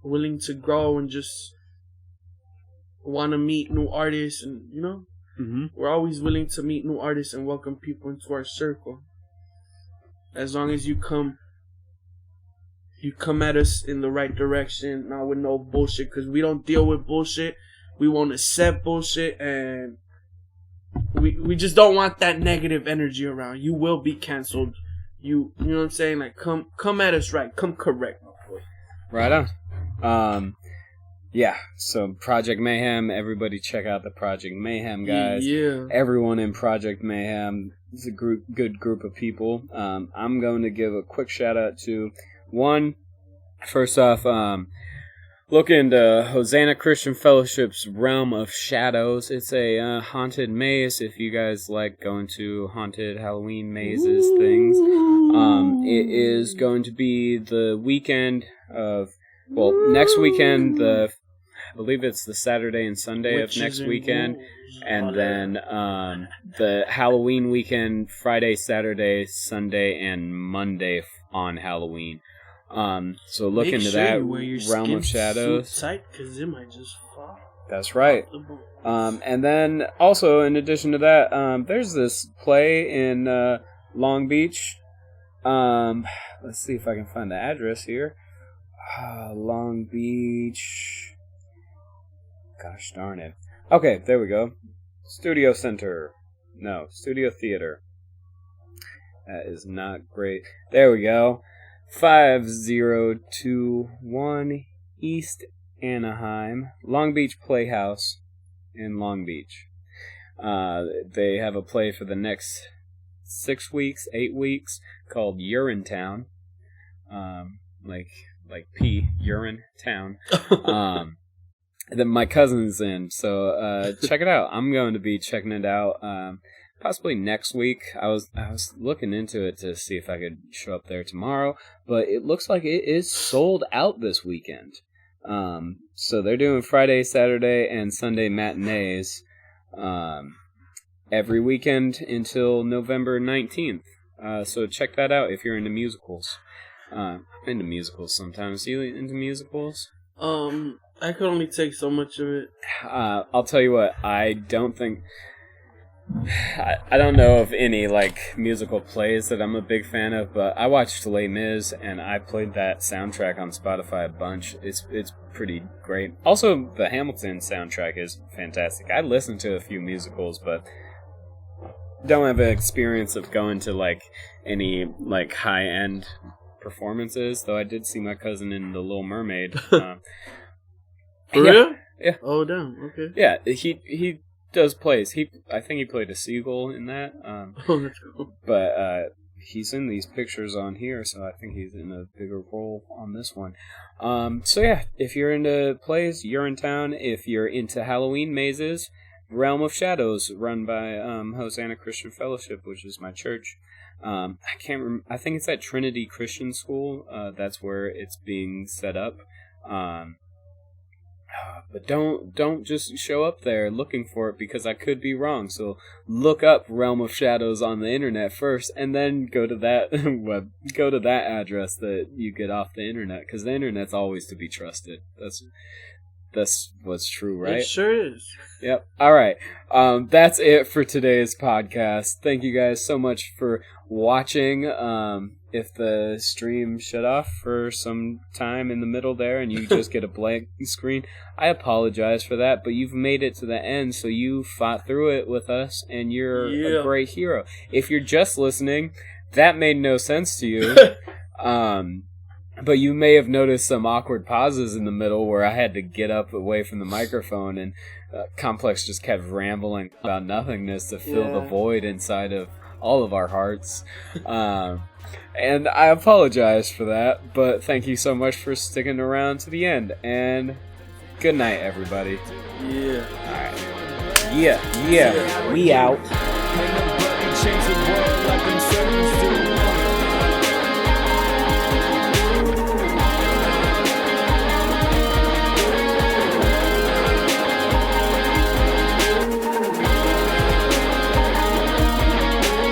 willing to grow and just want to meet new artists, and we're always willing to meet new artists and welcome people into our circle, as long as you come you come at us in the right direction, not with no bullshit, because we don't deal with bullshit. We won't accept bullshit, and we just don't want that negative energy around. You will be canceled. You know what I'm saying? Like, come at us right. Come correct, my boy. Right on. Yeah, so Project Mayhem, everybody check out the Project Mayhem guys. Yeah. Everyone in Project Mayhem is a good group of people. I'm going to give a quick shout out to one. First off, look into Hosanna Christian Fellowship's Realm of Shadows. It's a haunted maze if you guys like going to haunted Halloween mazes things. It is going to be the weekend of, well, next weekend, I believe it's the Saturday and Sunday of next weekend, and then the Halloween weekend, Friday, Saturday, Sunday, and Monday on Halloween. So look into that Realm of Shadows. Tight, 'cause it might just fall. That's right. And then also in addition to that, there's this play in Long Beach. Let's see if I can find the address here. Long Beach. Gosh darn it. Okay, there we go. Studio Center. No, Studio Theater. That is not great. There we go. 5021 East Anaheim. Long Beach Playhouse in Long Beach. They have a play for the next 6 weeks, 8 weeks called Urinetown. Like pee, urine town. That my cousin's in, so check it out. I'm going to be checking it out possibly next week. I was looking into it to see if I could show up there tomorrow, but it looks like it is sold out this weekend. So they're doing Friday, Saturday, and Sunday matinees every weekend until November 19th. So check that out if you're into musicals. I'm into musicals sometimes. You into musicals? I could only take so much of it. I'll tell you what, I don't know of any like musical plays that I'm a big fan of, but I watched Les Mis and I played that soundtrack on Spotify a bunch. It's pretty great. Also, the Hamilton soundtrack is fantastic. I listened to a few musicals, but don't have an experience of going to like any like high-end performances, though I did see my cousin in The Little Mermaid. For real? Yeah. Oh, damn. Okay. Yeah, he does plays. I think he played a seagull in that. Oh, that's cool. But he's in these pictures on here, so I think he's in a bigger role on this one. So yeah, if you're into plays, you're in town. If you're into Halloween mazes, Realm of Shadows, run by Hosanna Christian Fellowship, which is my church. I can't remember. I think it's at Trinity Christian School. That's where it's being set up. But don't just show up there looking for it, because I could be wrong. So look up Realm of Shadows on the internet first, and then go to that go to that address that you get off the internet, because the internet's always to be trusted. That's what's true, right? It sure is. Yep. All right. That's it for today's podcast. Thank you guys so much for watching. If the stream shut off for some time in the middle there and you just get a blank screen, I apologize for that, but you've made it to the end, so you fought through it with us, and you're a great hero. If you're just listening, that made no sense to you. But you may have noticed some awkward pauses in the middle where I had to get up away from the microphone, and Complx just kept rambling about nothingness to fill the void inside of all of our hearts. And I apologize for that, but thank you so much for sticking around to the end, and good night, everybody. Yeah. Alright. Yeah. We out. Change the world like them servants do.